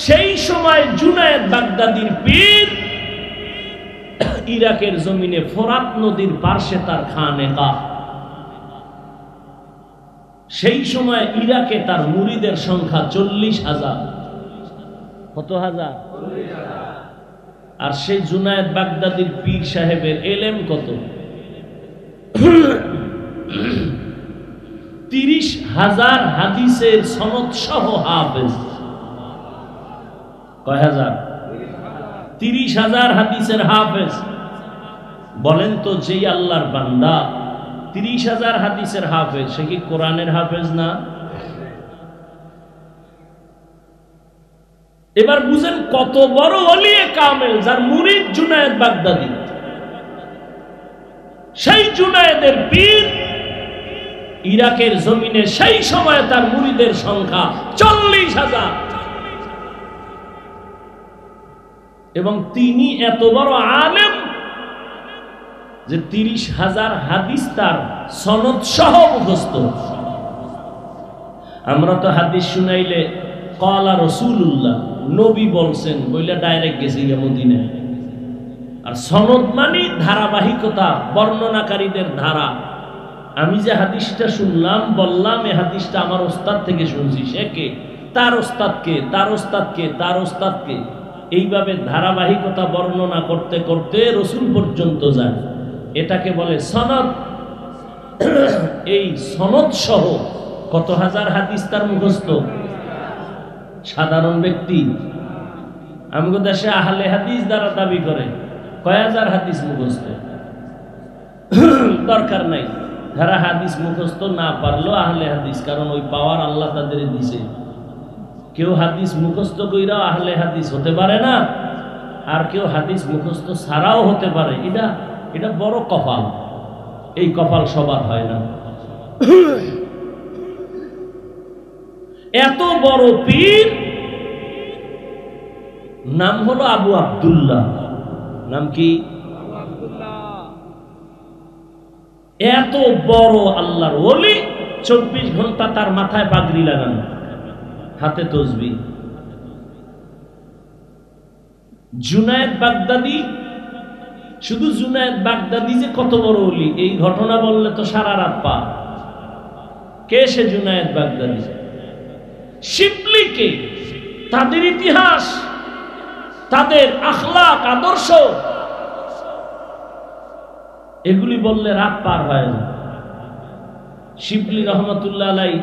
সেই সময় জুনায়েদ বাগদাদির পীর ইরাকের জমিনে ফোরাত নদীর পার্শ্বে তার খানেকা। সেই সময় ইরাকে তার মুরিদের সংখ্যা 40,000। কত হাজার? আর সেই জুনায়েদ বাগদাদির পীর সাহেবের এলেম কত? 30,000 হাদিসের সনদ সহ হাফেজ। কয় হাজার? 30,000 হাদিসের হাফেজ। বলেন তো, যেই আল্লাহর বান্দা 30,000 হাদিসের হাফেজ, সে কি কোরআনের হাফেজ না? এবার বুঝেন কত বড় ওলিয়ে কামেল, যার মুরিদ জুনায়েদ বাগদাদি। সেই জুনায়েদের পীর ইরাকের জমিনে সেই সময় তার মুরিদের সংখ্যা 40,000, এবং তিনি এত বড় আলেম যে 30,000 হাদিস তার সনদ সহ মুখস্থ। আমরা তো হাদিস শুনাইলে ক্বালা রাসূলুল্লাহ, নবী বলছেন বইলা ডাইরেক্ট গেছি মদিনায়। আর সনদ মানে ধারাবাহিকতা, বর্ণনাকারীদের ধারা। আমি যে হাদিসটা শুনলাম, বললাম এই হাদিসটা আমার ওস্তাদ থেকে শুনছি, সে কে? তার ওস্তাদকে, তার ওস্তাদকে, তার ওস্তাদকে, এইভাবে ধারাবাহিকতা বর্ণনা করতে করতে রসুল পর্যন্ত যায়। এটাকে বলে সনদ। এই সনদ সহ কত হাজার হাদিস তার মুখস্থ। সাধারণ ব্যক্তি আমগো দেশে আহলে হাদিস দ্বারা দাবি করে কয় হাজার হাদিস মুখস্থ। দরকার নাই, যারা হাদিস মুখস্থ না পারলো আহলে হাদিস, কারণ ওই পাওয়ার আল্লাহ তাদের দিছে। কেউ হাদিস মুখস্থ কইরা আহলে হাদিস হতে পারে না, আর কেউ হাদিস মুখস্থ ছাড়াও হতে পারে। এটা বড় কপাল। এই কপাল সবার হয় না। এত বড় পীর, নাম হলো আবু আব্দুল্লাহ। নাম কি? এত বড় আল্লাহর ওলি, 24 ঘন্টা তার মাথায় পাগড়ি লাগানো, হাতে তসবিহ। জুনায়েদ বাগদাদি, শুধু জুনায়েদ বাগদাদি যে কত বড় ওলি, এই ঘটনা বললে তো সারা রাত পা। কে সে জুনায়েদ বাগদাদি? শিবলি কে? তাদের ইতিহাস, তাদের আখলাক, আদর্শ, এগুলি বললে রাত পার হয় না। শিবলি রহমতুল্লাহ আলাই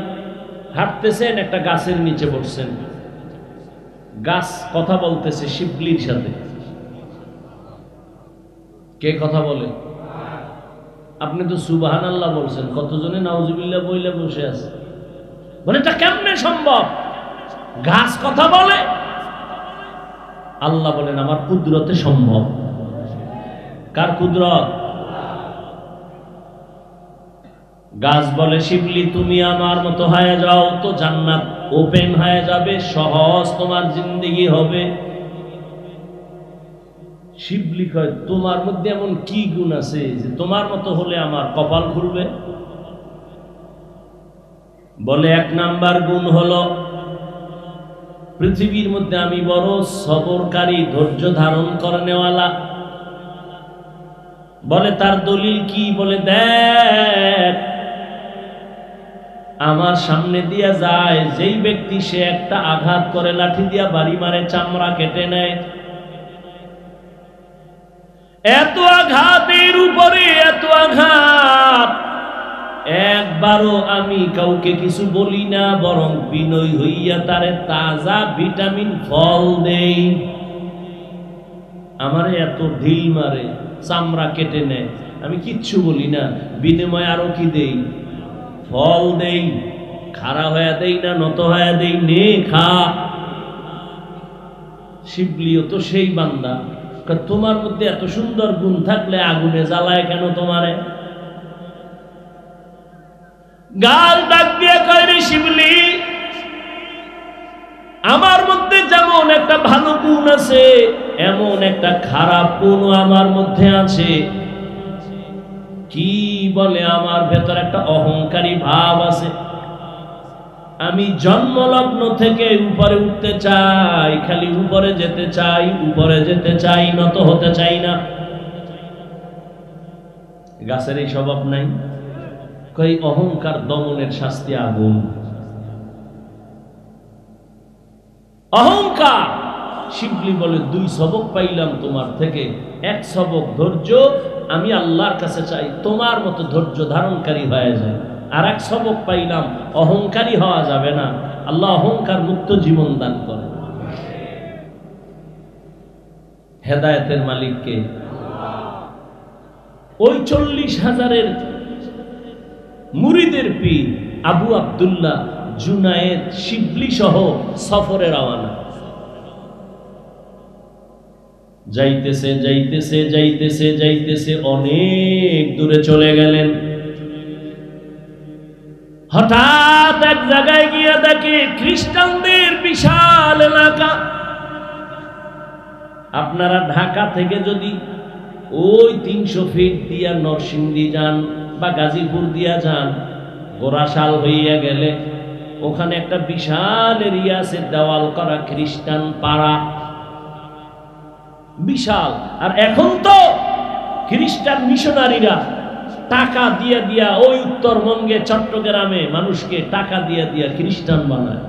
হাঁটতেছেন, একটা গাছের নিচে বসছেন। গাছ কথা বলতেছে শিবলির সাথে। কে কথা বলে? আপনি তো সুবহানাল্লাহ বলছেন, কতজনে নাউজুবিল্লাহ বইলে বসে আছে। বলে এটা কেমনে সম্ভব? গাছ কথা বলে? আল্লাহ বলেন আমার কুদরতে সম্ভব। কার কুদরত? গাছ বলে শিবলি তুমি আমার মতো হয়ে যাও তো জান্নাত ওপেন হয়ে যাবে, সহজ তোমার জিন্দেগি হবে। শিবলি কয় তোমার মধ্যে এমন কি গুণ আছে যে তোমার মতো হলে আমার কপাল খুলবে? বলে 1 নাম্বার গুণ হলো পৃথিবীর মধ্যে আমি বড় সবরকারী, ধৈর্য ধারণ করেনেওয়ালা। বলে তার দলিল কি? বলে দেখ আমার সামনে দিয়া যায়, যেই ব্যক্তি সে একটা আঘাত করে লাঠি দিয়া বাড়ি মারে, চামড়া কেটে নেয়। এত আঘাতের উপরে এত আঘাত, একবারও আমি কাউকে কিছু বলি না, বরং বিনয় হইয়া তারে তাজা ভিটামিন ফল দেই। আমারে এত ঢিল মারে, চামড়া কেটে নেয়, আমি কিচ্ছু বলি না, বিনিময়ে আরো কি দেই? ফল দেই। খাড়া হয়ে দেই না, নত হয়ে দেই, নে খা। শিবলিও তো সেই বান্দা, তোমার মধ্যে এত সুন্দর গুণ থাকলে আগুনে জ্বালায় কেন তোমারে? গাল ডাক দিয়ে কয়, রে শিবলি, আমার মধ্যে যেমন একটা ভালো গুণ আছে, এমন একটা খারাপ গুণ আমার মধ্যে আছে। কি বলে? আমার ভেতর একটা অহংকারী ভাব আছে। আমি জন্মলগ্ন থেকে উপরে উঠতে চাই, খালি উপরে যেতে চাই, উপরে যেতে চাই, নত হতে চাই না। গাছের এই স্বভাব নাই? কই অহংকার দমনের শাস্তি আগুন। অহংকার। শিবলি বলে, 2 সবক পাইলাম তোমার থেকে। 1 সবক ধৈর্য, আমি আল্লাহর কাছে চাই তোমার মতো ধৈর্য ধারণকারী হয়ে যায়। আর 1 সবক পাইলাম, অহংকারী হওয়া যাবে না। আল্লাহ অহংকার মুক্ত জীবন দান করে। হেদায়েতের মালিককে। ওই 40,000-এর মুরিদের পীর আবু আব্দুল্লাহ জুনায়েদ শিবলি সহ সফরে রওনা। যাইতেছে যাইতেছে যাইতেছে যাইতেছে, অনেক দূরে চলে গেলেন। হঠাৎ এক জায়গায় গিয়ে দেখে খ্রিস্টানদের বিশাল এলাকা। আপনারা ঢাকা থেকে যদি ওই 300 ফিট দিয়া নরসিংদী যান বা গাজীপুর দিয়া যান, গোরাশাল হইয়া গেলে ওখানে একটা বিশাল এরিয়া আছে, দেওয়াল করা খ্রিস্টান পাড়া, বিশাল। আর এখন তো খ্রিস্টান মিশনারিরা টাকা দিয়া দিয়া ওই উত্তরবঙ্গে চট্টগ্রামে মানুষকে টাকা দিয়া দিয়া খ্রিস্টান বানায়।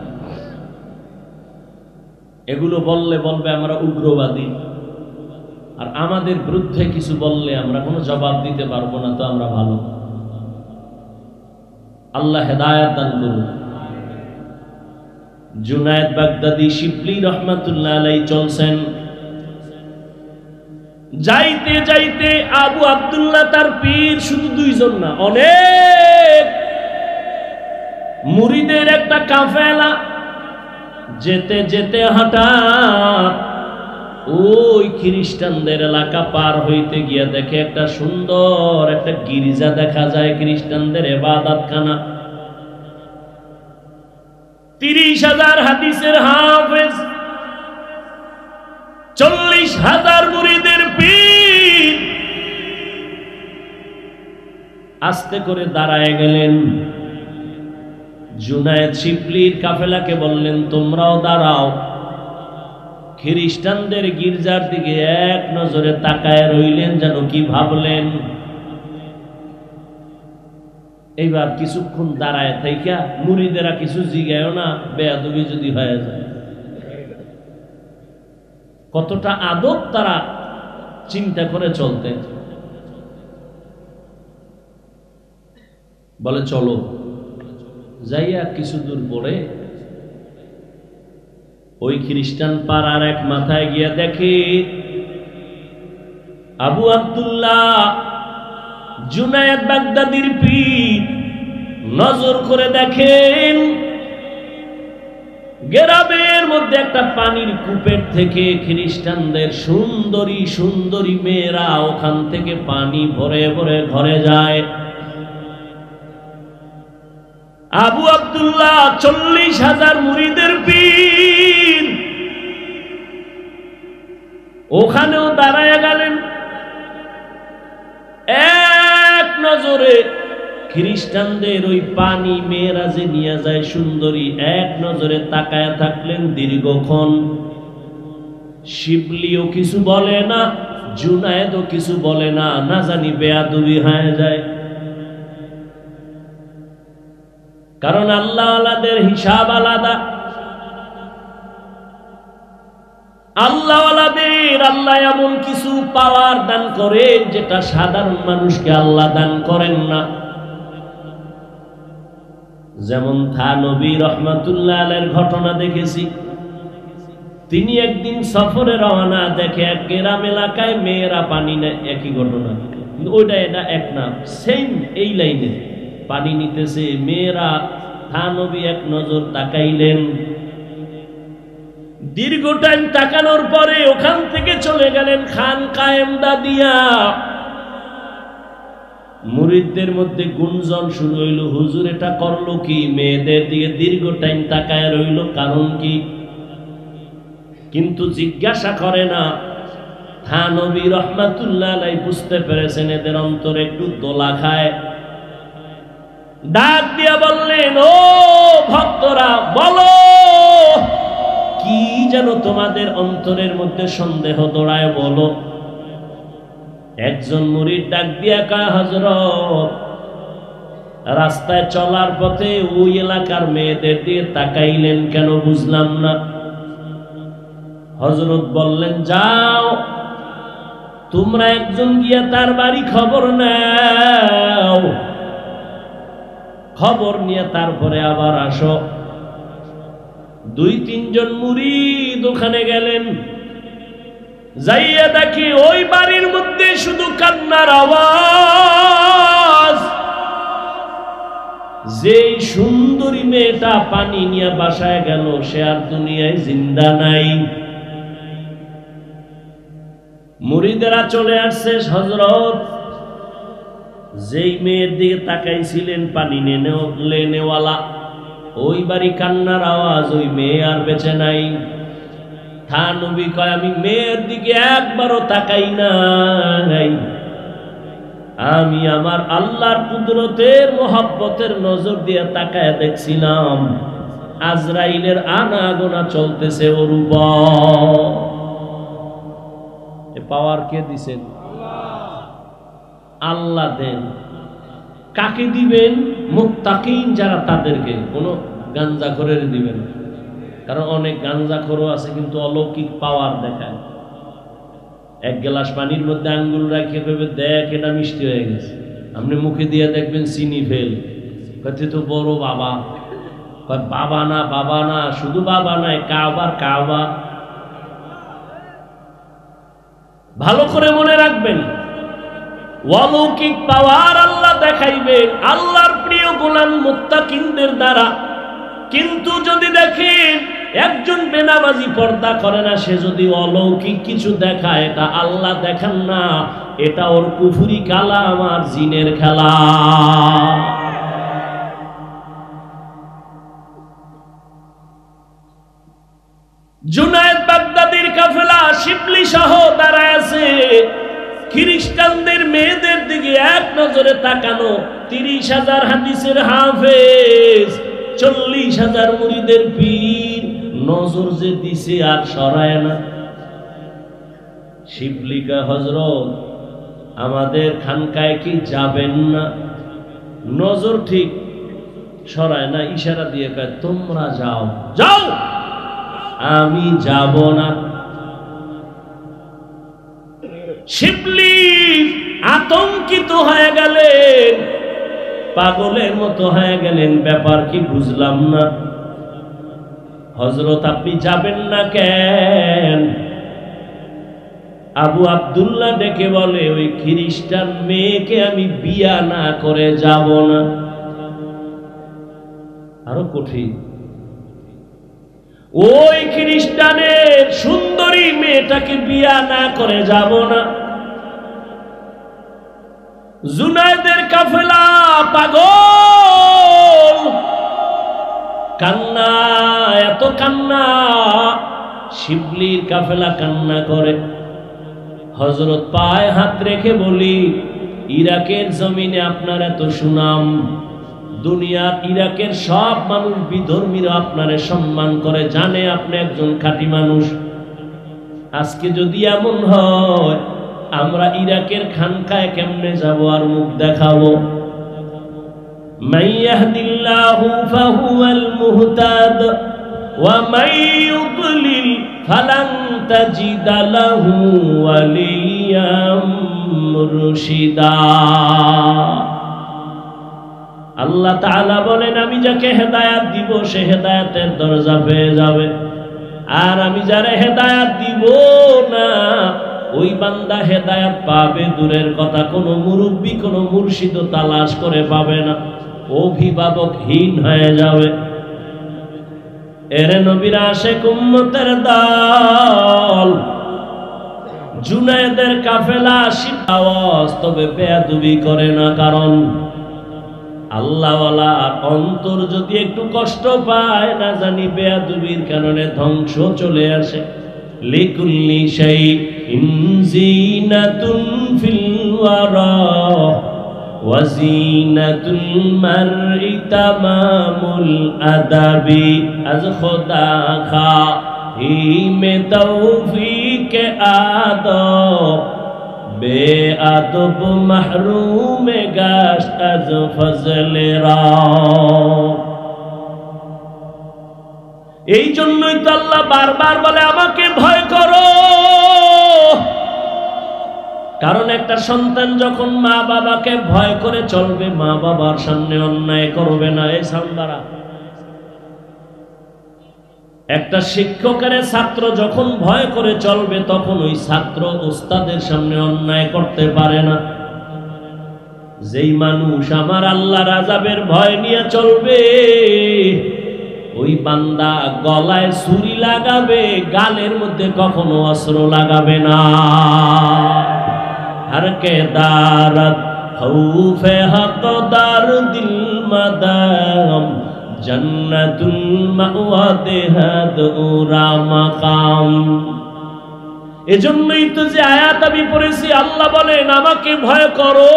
এগুলো বললে বলবে আমরা উগ্রবাদী, আর আমাদের বিরুদ্ধে কিছু বললে আমরা কোনো জবাব দিতে পারবো না, তো আমরা ভালো। আল্লাহ হেদায়েত দান করুন। জুনায়েদ বাগদাদি শিবলি রহমাতুল্লাহ আলাইহি চলছেন। যাইতে যাইতে আবু আব্দুল্লাহ তার পীর শুধু 2 জন না, অনেক মুরিদের একটা কাফেলা। যেতে যেতে হঠাৎ ওই খ্রিস্টানদের এলাকা পার হইতে গিয়ে দেখে একটা সুন্দর একটা গির্জা দেখা যায়, খ্রিস্টানদের ইবাদতখানা। 30,000 হাদিসের হাফেজ, 40,000 মুরিদের পীর আস্তে করে দাঁড়ায় গেলেন। জুনায়েদ শিবলির কাফেলাকে বললেন, তোমরাও দাঁড়াও। খ্রিস্টানদের গির্জার দিকে এক নজরে তাকায় রইলেন, যেন কি ভাবলেন। এইবার কিছুক্ষণ দাঁড়ায় থাইকা মুরিদেরা কিছু জিগায়ও না, বেয়াদবি যদি হয়ে যায়। কতটা আদব তারা চিন্তা করে চলতেন। বলে চলো। যাইয়া কিছু দূর পরে ওই খ্রিস্টান পাড়ার এক মাথায় গিয়া দেখে আবু আব্দুল্লাহ জুনায়েদ বাগদাদির পীর। নজর করে দেখেন গ্রামের মধ্যে একটা পানির কূপের থেকে খ্রিস্টানদের সুন্দরী সুন্দরী মেয়েরা ওখান থেকে পানি ভরে ভরে ঘরে যায়। আবু আব্দুল্লাহ 40,000 মুরিদের পীর ওখানেও দাঁড়ায় গেলেন। এক নজরে খ্রিস্টানদের ওই পানি মেয়েরা যে নিয়ে যায় সুন্দরী, এক নজরে তাকায় থাকলেন দীর্ঘক্ষণ। শিবলিও কিছু বলে না, জুনায়েদও কিছু বলে না, না জানি বেয়াদবি হয়ে যায়। কারণ আল্লাহওয়ালাদের হিসাব আলাদা। আল্লাহওয়ালাদের আল্লাহ এমন কিছু পাওয়ার দান করেন যেটা সাধারণ মানুষকে আল্লাহ দান করেন না। যেমন থানবী রহমাতুল্লাহ আলাইহির ঘটনা দেখেছি। তিনি একদিন সফরে রওনা, দেখে এক গ্রাম এলাকায় মেয়েরা পানি নেয়। একই ঘটনা, কিন্তু ওইটা এটা এক না, সেম এই লাইনে পানি নিতেছে মেয়েরা। থানবী এক নজর তাকাইলেন। দীর্ঘ টাইম তাকানোর পরে ওখান থেকে চলে গেলেন খানকায়ে ইমদাদিয়া। মুরিদদের মধ্যে গুঞ্জন শুরু হইল, হুজুর এটা করলো কি? মেয়েদের দিকে দীর্ঘ টাইম তাকায় রইল, কারণ কি? কিন্তু জিজ্ঞাসা করে না। থানবী রহমাতুল্লাহ আলাইহি বুঝতে পেরেছেন এদের অন্তরে একটু দোলা খায়। ডাক দিয়া বললেন, ও ভক্তরা, বলো কি যেন তোমাদের অন্তরের মধ্যে সন্দেহ দৌড়ায়, বলো। একজন মুরিদ ডাক দিয়া কয়, হযরত, রাস্তায় চলার পথে ওই এলাকার মেয়েদের দিয়ে তাকাইলেন কেন বুঝলাম না। হযরত বললেন, যাও তোমরা একজন গিয়া তার বাড়ি খবর নাও, খবর নিয়ে তারপরে আবার আসো। দুই তিনজন মুরিদ ওখানে গেলেন। যাইয়া দেখি ওই বাড়ির মধ্যে শুধু কান্নার আওয়াজ। যেই সুন্দরী মেয়েটা পানি নিয়ে বাসায় গেল, সে আর দুনিয়ায় জিন্দা নাই। মুরিদেরা চলে আসছে। হযরত, যেই মেয়ের দিকে তাকাইছিলেন পানি নেওয়ালা, ওই বাড়ি কান্নার আওয়াজ, ওই মেয়ে আর বেঁচে নাই। থানবী কয়, আমি মেয়ের দিকে একবারও তাকাই নাই, আমি আমার আল্লাহর কুদরতের মোহাব্বতের নজর দিয়ে তাকায় দেখছিলাম আজরাইলের আনাগোনা চলতেছে ওর উপর। পাওয়ার কে দিছেন? আল্লাহ দেন। কাকে দিবেন? মুত্তাকিন যারা, তাদেরকে। কোনো গাঞ্জাখোরের দিবেন, কারণ অনেক গাঞ্জাখোরও আছে কিন্তু অলৌকিক পাওয়ার দেখায়। এক গ্লাস পানির মধ্যে আঙ্গুল রাখিয়ে কইবে, দেখ এটা মিষ্টি হয়ে গেছে। আপনি মুখে দিয়ে দেখবেন চিনি ফেল, কইতে তো বড় বাবা। কয় বাবা না, বাবা না, শুধু বাবা নাই, কাবার কাবা। ভালো করে মনে রাখবেন, অলৌকিক পাওয়ার আল্লাহ দেখাইবেন আল্লাহর প্রিয় গোলাম মুত্তাকিনদের দ্বারা। কিন্তু যদি দেখেন একজন বেনামাজি পর্দা করে না, সে যদি অলৌকিক কিছু দেখায়, এটা আল্লাহ দেখান না, এটা ওর কুফরি কালাম আর জিনের খেলা। জুনায়েদ বাগদাদির কাফেলা শিবলি সহ দাঁড়ায় আছে। খ্রিস্টানদের মেয়েদের দিকে এক নজরে তাকানো। 30,000 হাদিসের হাফেজ, 40,000 মুরিদের পীর, নজর যে দিছে আর সরায় না। শিবলিকা, হযরত আমাদের খানকায় কি যাবেন না? নজর ঠিক সরায় না, ইশারা দিয়ে কয় তোমরা যাও, যাও, আমি যাব না। শিবলি আতঙ্কিত হয়ে গেলেন, পাগলের মতো হয়ে গেলেন। ব্যাপার কি বুঝলাম না। হযরত, আপনি যাবেন না কেন? আবু আব্দুল্লাহ ডেকে বলে, ওই খ্রিস্টান মেয়েকে আমি বিয়া না করে যাব না। আরো কঠিন, ওই খ্রিস্টানের সুন্দরী মেয়েটাকে বিয়া না করে যাব না। জুনায়েদের কাফেলা পাগল, কান্না, এত কান্না। শিবলির কাফেলা কান্না করে। হযরত পায়ে হাত রেখে বলি, ইরাকের জমিনে আপনার এত সুনাম, দুনিয়ার ইরাকের সব মানুষ বিধর্মীরা আপনারে সম্মান করে, জানে আপনি একজন খাঁটি মানুষ। আজকে যদি এমন হয়, আমরা ইরাকের খানকায় কেমনে যাব আর মুখ দেখাবো? মান ইয়াহদিল্লাহু ফাহুয়াল মুহতাদ ওয়া মান ইউদ্লিল ফালান তাজিদা লাহু ওয়ালিয়াম মুরশিদা। আল্লাহ তাআলা বলেন, আমি যাকে হেদায়েত দিব সে হেদায়েতের দরজা পেয়ে যাবে, আর আমি যারে হেদায়েত দিব না ওই বান্দা হেদায়েত পাবে দূরের কথা, কোনো মুরব্বী কোনো মুর্শিদ তালাশ করে পাবে না, অভিভাবকহীন হয়ে যাবে। এরে নবীর আশিক উম্মতের দল, জুনায়েদের কাফেলা আসি আওয়াজ, তবে বেয়াদবি করে না, কারণ আল্লাহওয়ালা অন্তর যদি একটু কষ্ট পায় না জানি বেয়াদবির কারণে ধ্বংস চলে আসে। লিকুল্লি শাইইন জিনাতুন ফিল ওয়ারা ওয়া জিনাতুল মারই তামামুল আদাবি। আজ খোদা খাইমে তৌফিক আদব বেআদব মাহরুম গাশত আজ ফজলে রা। এই জন্যই তো আল্লাহ বারবার বলে আমাকে ভয় করো, কারণ একটা সন্তান যখন মা বাবাকে ভয় করে চলবে, মা বাবার সামনে অন্যায় করবে না। এই সান্দারা, একটা শিক্ষকের ছাত্র যখন ভয় করে চলবে তখন ওই ছাত্র ওস্তাদের সামনে অন্যায় করতে পারে না। যেই মানুষ আমার আল্লাহর আযাবের ভয় নিয়ে চলবে ওই বান্দা গলায় ছুরি লাগাবে, গালের মধ্যে কখনো অস্ত্র লাগাবে না। हर के दारत खौफे हक दार दिल मदाम जन्नतुल मावा देहद उरा मकाम। এজন্যই তো যে আয়াত আমি পড়েছি, আল্লাহ বলেন আমাকে ভয় করো।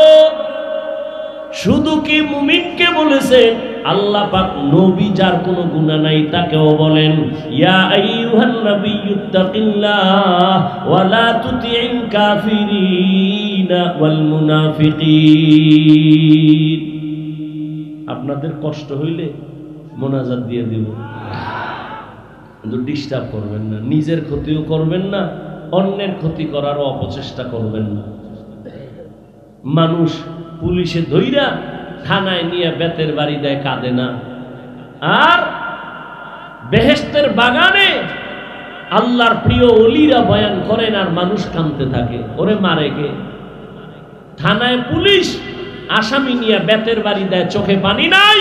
শুধু কি মুমিনকে বলেছেন? আল্লাহ পাক নবী যার কোনো গুনাহ নাই তাকেও বলেন, ইয়া আইয়ুহান নাবিয়্যুত্তাকিল্লাহ ওয়া লা তুতি'ল কাফিরিনা ওয়াল মুনাফিকিন। আপনাদের কষ্ট হইলে মোনাজাত দিয়ে দিব, কিন্তু ডিস্টার্ব করবেন না, নিজের ক্ষতিও করবেন না, অন্যের ক্ষতি করারও অপচেষ্টা করবেন না। মানুষ পুলিশে ধইরা থানায় নিয়ে বেতের বাড়ি দেয়, কাঁদে না। আর বেহেশতের বাগানে আল্লাহর প্রিয় ওলিরা বয়ান করেন আর মানুষ কাঁদতে থাকে, ওরে মারে কে? থানায় পুলিশ আসামি নিয়ে বেতের বাড়ি দেয়, চোখে পানি নাই,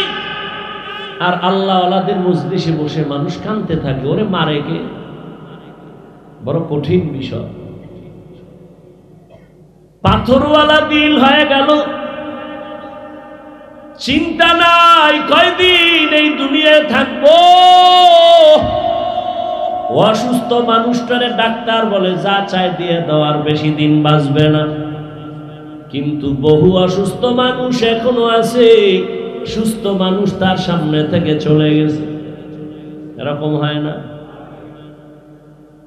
আর আল্লাহ ওয়ালাদের মজলিসে বসে মানুষ কাঁদতে থাকে, ওরে মারে কে? বড় কঠিন বিষয়। পাথরওয়ালা দিল হয়ে গেল, চিন্তা নাই কয়দিন এই দুনিয়ায় থাকবো। অসুস্থ মানুষটারে ডাক্তার বলে যা চাই দিয়ে দেওয়ার, বেশি দিন বাঁচবে না। কিন্তু বহু অসুস্থ মানুষ এখনো আছে, সুস্থ মানুষ তার সামনে থেকে চলে গেছে। এরকম হয় না?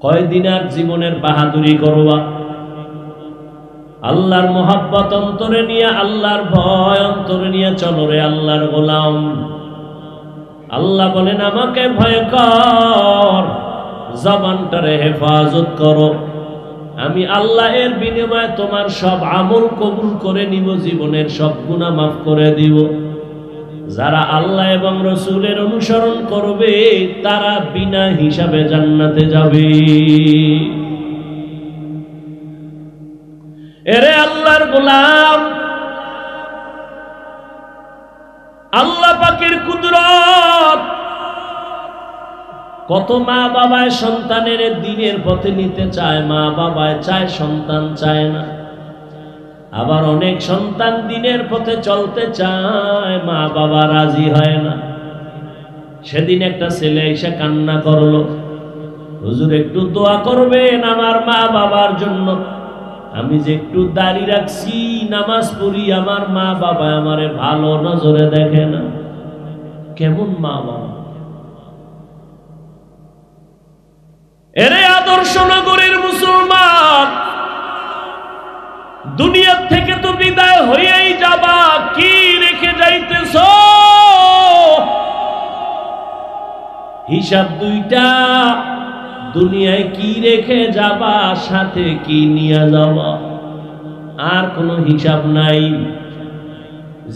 কয়দিন আর জীবনের বাহাদুরি করবা? আল্লাহর মোহাব্বত অন্তরে নিয়ে, আল্লাহর ভয় অন্তরে নিয়ে চলো রে আল্লাহর গোলাম। আল্লাহ বলেন আমাকে ভয় কর, জবানটারে হেফাজত করো, আমি আল্লাহ এর বিনিময়ে তোমার সব আমল কবুল করে নিব, জীবনের সব গুনাহ মাফ করে দিব। যারা আল্লাহ এবং রাসূলের অনুসরণ করবে তারা বিনা হিসাবে জান্নাতে যাবে। এরে আল্লাহর গোলাম, আল্লাহ পাকের কুদরত। কত মা বাবায় সন্তানের দ্বীনের পথে নিতে চায়, মা বাবায় চায়, সন্তান চায় না। আবার অনেক সন্তান দ্বীনের পথে চলতে চায়, মা বাবা রাজি হয় না। সেদিন একটা ছেলে এসে কান্না করলো, হুজুর একটু দোয়া করবেন আমার মা বাবার জন্য। আমি যে একটু দাড়ি রাখছি, নামাজ পড়ি, আমার মা বাবা আমারে ভালো নজরে দেখে না। কেমন মা বাবা? এরে আদর্শ নগরের মুসলমান, দুনিয়া থেকে তো বিদায় হয়েই যাবা, কি রেখে যাইতেছ? হিসাব দুইটা, দুনিয়ায় কি রেখে যাবা, সাথে কি নিয়ে যাবা, আর কোনো হিসাব নাই।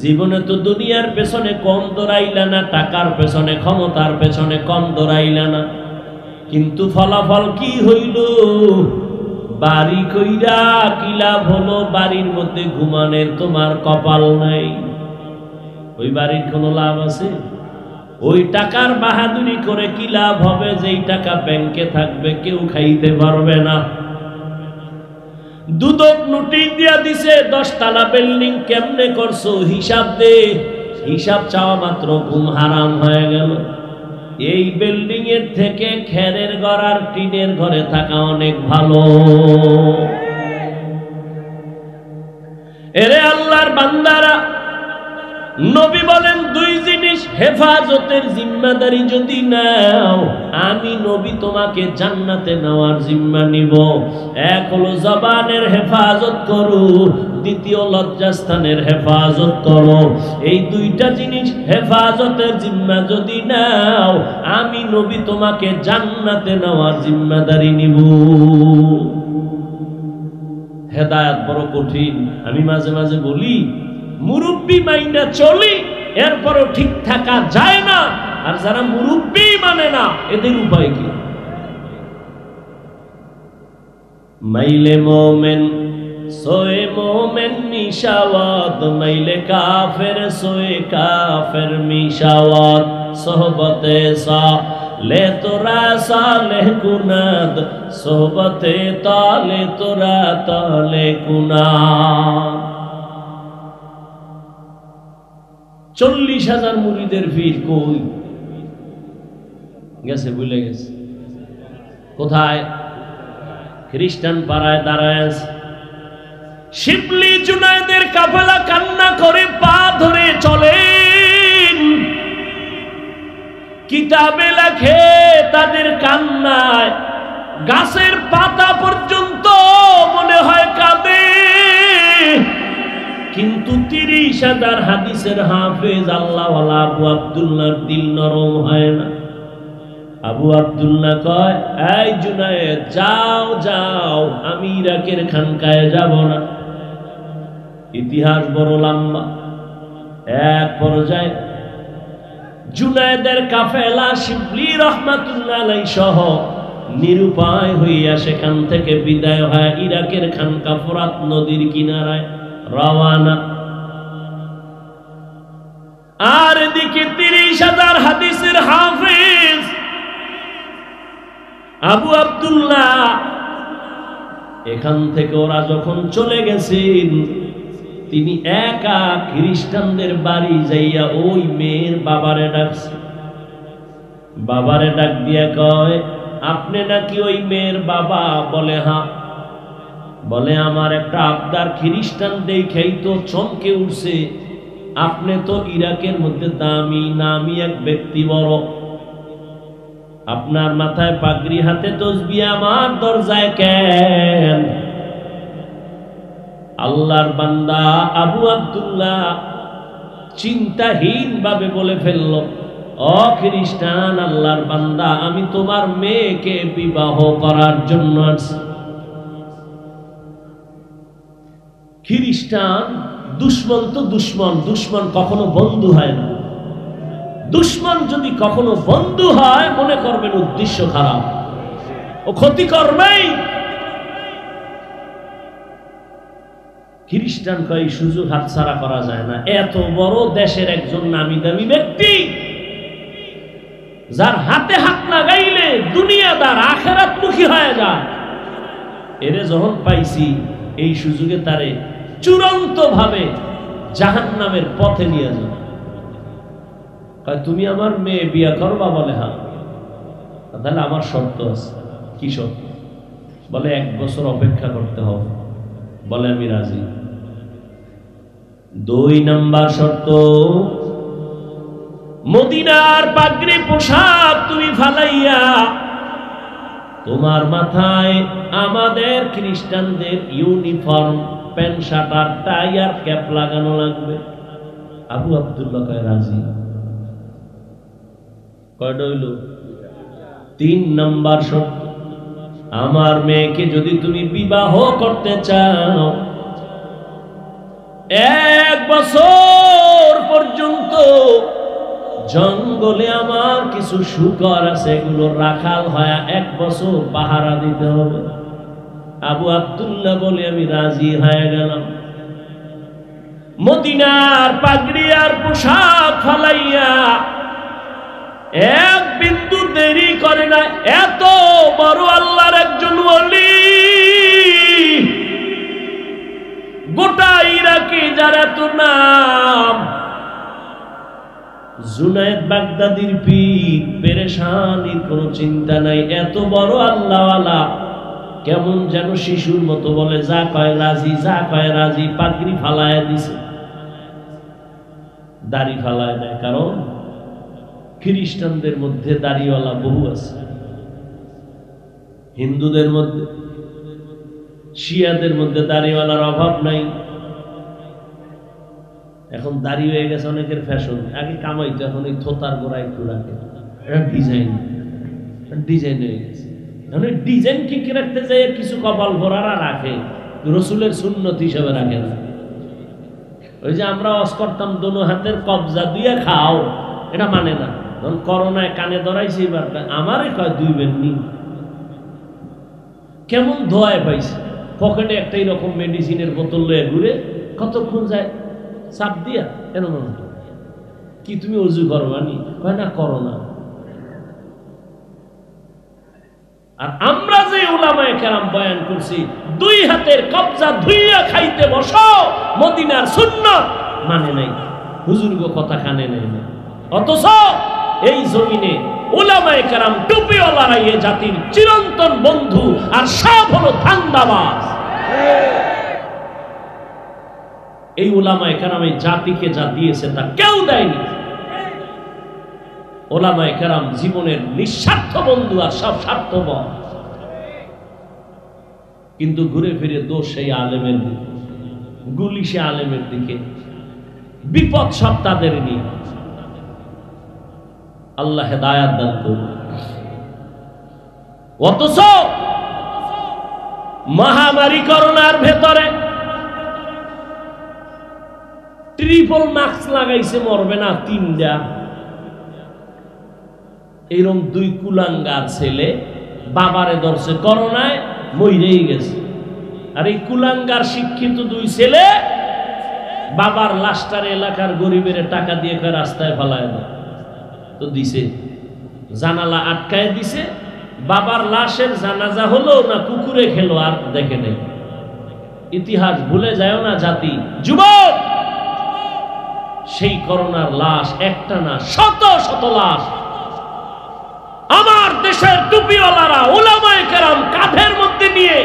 জীবনে তো দুনিয়ার পেছনে কম দৌড়াইলা না, টাকার পেছনে ক্ষমতার পেছনে কম দৌড়াইলা না, কিন্তু ফলাফল কি হইল? বাড়ি কইরা কি লাভ হলো? বাড়ির মধ্যে ঘুমানের তোমার কপাল নাই, ওই বাড়ির কোনো লাভ আছে? ওই টাকার বাহাদুরি করে কি লাভ হবে? যেই টাকা ব্যাংকে থাকবে কেউ খাইতে পারবে না। দুদক নোটিশ দিয়া দিছে 10 তলা বিল্ডিং কেমনে করছো হিসাব দে। হিসাব চাওয়া মাত্র ঘুম হারাম হয়ে গেল। এই বিল্ডিং এর থেকে খেরের ঘর আর টিনের ঘরে থাকা অনেক ভালো। এরে আল্লাহর বান্দারা, নবী বলেন দুই জিনিস হেফাজতের জিম্মাদারি যদি নাও, আমি নবী তোমাকে জান্নাতে নেওয়ার জিম্মা নিব। এক হলো জবানের হেফাজত করো, দ্বিতীয় লজ্জাস্থানের হেফাজত করো। এই দুইটা জিনিস হেফাজতের জিম্মা যদি নাও, আমি নবী তোমাকে জান্নাতে নেওয়ার জিম্মাদারি নিব। হেদায়েত বড় কঠিন। আমি মাঝে মাঝে বলি, মুরব্বী মাইনা চলি, এরপরও ঠিক থাকা যায় না। আর যারা মুরব্বী মানে না, এদের উপায় কি? মাইলে মোমেন সোয়ে মোমেন মিশাওয়াত, মাইলে কাফের সোয়ে কাফের মিশাওয়াত। সোহবতে সালে তোরা সালে কুনাদ, সোহবতে তালে তোরা তালে কুনাদ। 40,000 মুরিদের ভিড় কই গেছে? ভুলে গেছে কোথায়? খ্রিস্টান পাড়ায় দাঁড়ায় আছে। শিবলি জুনায়েদের কাফেলা কান্না করে পা ধরে চলেন। কিতাবে লেখে তাদের কান্নায় গাছের পাতা পর্যন্ত মনে হয় কাঁদে। কিন্তু 30,000 হাদিসের হাফেজ আল্লাহওয়ালা আবু আব্দুল্লাহর দিল নরম হয় না। আবু আব্দুল্লাহ কয়, এই জুনায়েদ যাও যাও, আমি ইরাকের খানকায় যাব না। ইতিহাস বড় লম্বা। এক পর্যায়ে জুনায়েদের কাফেলা শিবলি রহমাতুল্লাহ আলাইহি সহ নিরুপায় হইয়া সেখান থেকে বিদায় হয় ইরাকের খানকা ফোরাত নদীর কিনারায় রওয়ানা। আর এদিকে 30,000 হাদিসের হাফেজ আবু আব্দুল্লাহ, এখান থেকে ওরা যখন চলে গেছেন, তিনি একা খ্রিস্টানদের বাড়ি যাইয়া ওই মেয়ের বাবারে ডাকছে। বাবারে ডাক দিয়া কয়, আপনি নাকি ওই মেয়ের বাবা? বলে হ্যাঁ। বলে, আমার একটা আবদার, খ্রিস্টান দেখেই তো চমকে উঠছে, আপনি তো ইরাকের মধ্যে দামি নামি এক ব্যক্তি বড়, আপনার মাথায় পাগড়ি, হাতে তসবিহ, আমার দরজায় কেন? আল্লাহর বান্দা আবু আব্দুল্লাহ চিন্তাহীন ভাবে বলে ফেলল, ও খ্রিস্টান, আল্লাহর বান্দা, আমি তোমার মেয়েকে বিবাহ করার জন্য আসছি। খ্রিস্টান দুশ্মন তো দুশ্মন, দুশ্মন কখনো বন্ধু হয় না। দুশ্মন যদি কখনো বন্ধু হয়, মনে করবেন উদ্দেশ্য খারাপ, ও ক্ষতি করবেই। খ্রিস্টান কয়, সুযোগ হাতছাড়া করা যায় না। এত বড় দেশের একজন নামি দামি ব্যক্তি, যার হাতে হাত লাগাইলে দুনিয়াদার আখিরাতমুখী হয়ে যায়, এরে যখন পাইছি, এই সুযোগে তারে চূড়ান্ত ভাবে জাহান্নামের পথে নিয়ে যাও। তুমি আমার মেয়ে বিয়ে করবা? বলে হ্যাঁ। তাহলে আমার শর্ত আছে। কি শর্ত? বলে 1 বছর অপেক্ষা করতে হবে। বলে আমি রাজি। 2 নাম্বার শর্ত, মদিনার পাগড়ি পোশাক তুমি ফালাইয়া তোমার মাথায় আমাদের খ্রিস্টানদের ইউনিফর্ম, প্যান্ট শার্ট আর টাই আর ক্যাপ লাগানো লাগবে। আবু আব্দুল্লাহ কয় রাজি। কয়টা হইল? 3 নম্বর শর্ত, আমার মেয়েকে যদি তুমি বিবাহ করতে চাও 1 বছর পর্যন্ত জঙ্গলে আমার কিছু শুকর আছে, এগুলো রাখাল হয় 1 বছর পাহারা দিতে হবে। আবু আব্দুল্লাহ বলে আমি রাজি হয়ে গেলাম। মদিনার পাগড়ি আর পোশাক ফালাইয়া 1 বিন্দু দেরি করে না, এত বড় আল্লাহর একজন ওলি, গোটা ইরাকে যার এত নাম, জুনায়েদ বাগদাদির পীর, পেরেশানির কোনো চিন্তা নাই। এত বড় আল্লাহওয়ালা কেমন যেন শিশুর মতো বলে যা কয় রাজি, যা কয় রাজি। পাগড়ি ফালায় দিছে, দাড়ি ফালায় দেয়, কারণ খ্রিস্টানদের মধ্যে দাড়িওয়ালা বহু আছে, হিন্দুদের মধ্যে, শিয়াদের মধ্যে দাড়িওয়ালার অভাব নাই। এখন দাড়ি হয়ে গেছে অনেকের ফ্যাশন, আগে কামাইতো, এখন এই থোতার গোড়া একটু রাখে, এটা ডিজাইন হয়ে গেছে। এখন ডিজাইন ঠিক রাখতে যায়, কিছু কপাল ভরারা রাখে, রসুলের সুন্নত হিসেবে রাখে না। ওই যে আমরা ওয়াজ করতাম দোনো হাতের কবজা দিয়ে খাও, এটা মানে না। যখন করোনায় কানে ধরাইছে, এবার আমারে কয় 2 বেননি, কেমন ধোয়ায় পাইছে, পকেটে একটা এরকম মেডিসিনের বোতল লয়ে ঘুরে, কতক্ষণ যায় চাপ দিয়া, এরকম কি তুমি অজু করবানি, কয় না করো না। আর আমরা যে উলামায়ে কেরাম বয়ান করছি 2 হাতের কবজা ধুইয়া খাইতে বসো, মদিনার সুন্নাত মানে নাই, হুজুরগো কথা কানে নেয় না। অথচ এই জমিনে উলামায়ে কেরাম টুপিওয়ালারা এই জাতির চিরন্তন বন্ধু, আর সব হলো ধান্দাবাজ। এই উলামায়ে কেরাম এই জাতিকে যা দিয়েছে তা কেউ দেয়নি। উলামায়ে কেরাম জীবনের নিঃস্বার্থ বন্ধু, আর সব স্বার্থপর। কিন্তু ঘুরে ফিরে দোষ সেই আলেমের দিকে, গুলি সে আলেমের দিকে, বিপদ সব তাদের নিয়ে। আল্লাহ হেদায়াত দান করুন। অথচ মহামারী করোনার ভেতরে ট্রিপল মাস্ক লাগাইছে, মরবে না 3টা। এরকম 2 কুলাঙ্গার ছেলে বাবারে ধরছে করোনায়, মইরেই গেছে। আর এই কুলাঙ্গার শিক্ষিত 2 ছেলে বাবার লাশটার এলাকার গরিবের টাকা দিয়ে রাস্তায় ফেলায় দেয়। তো দিছে, জানালা আটকায় দিছে, বাবার লাশের জানাজা হলো না কুকুরে খেলো আর দেখে নেই। ইতিহাস ভুলে যায় না জাতি। যুবক, সেই করোনার লাশ একটা না, শত শত লাশ আমার দেশের টুপিওয়ালারা উলামায়ে কেরাম কাঁধের মধ্যে নিয়ে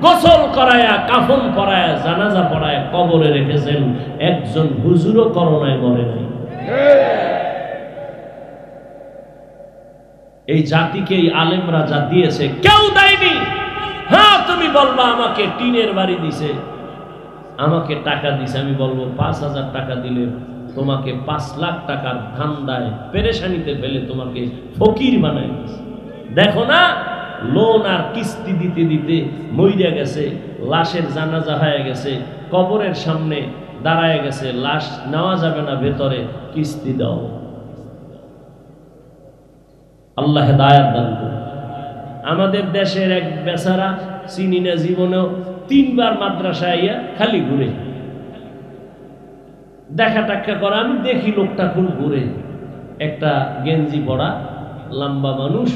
গোসল করায়া, কাফন পরায়া, জানাজা পড়ায়া কবরে রেখেছেন। একজন হুজুরও করোনায় মরে নাই। এই জাতিকে এই আলেমরা যা দিয়েছে কেউ দেয়নি। হ্যাঁ, তুমি বলবা আমাকে টিনের বাড়ি দিছে, আমাকে টাকা দিছে, আমি বলবো 5,000 টাকা দিলে তোমাকে 5 লাখ টাকার ধান্দায় পেরেশানিতে ফেলে তোমাকে ফকির বানাই দিছে। দেখো না, লোন আর কিস্তি দিতে দিতে মইরা গেছে, লাশের জানাজা হয়ে গেছে, কবরের সামনে দাঁড়ায় গেছে, লাশ নেওয়া যাবে না ভেতরে, কিস্তি দাও। আল্লাহ হেদায়াত দান করুন। আমাদের দেশের এক বেচারা চিনি না, জীবনেও 3 বার মাদ্রাসায় আইয়া খালি ঘুরে, দেখা টাক্কা করা। আমি দেখি লোকটা খুব ঘুরে, একটা গেঞ্জি পরা লম্বা মানুষ।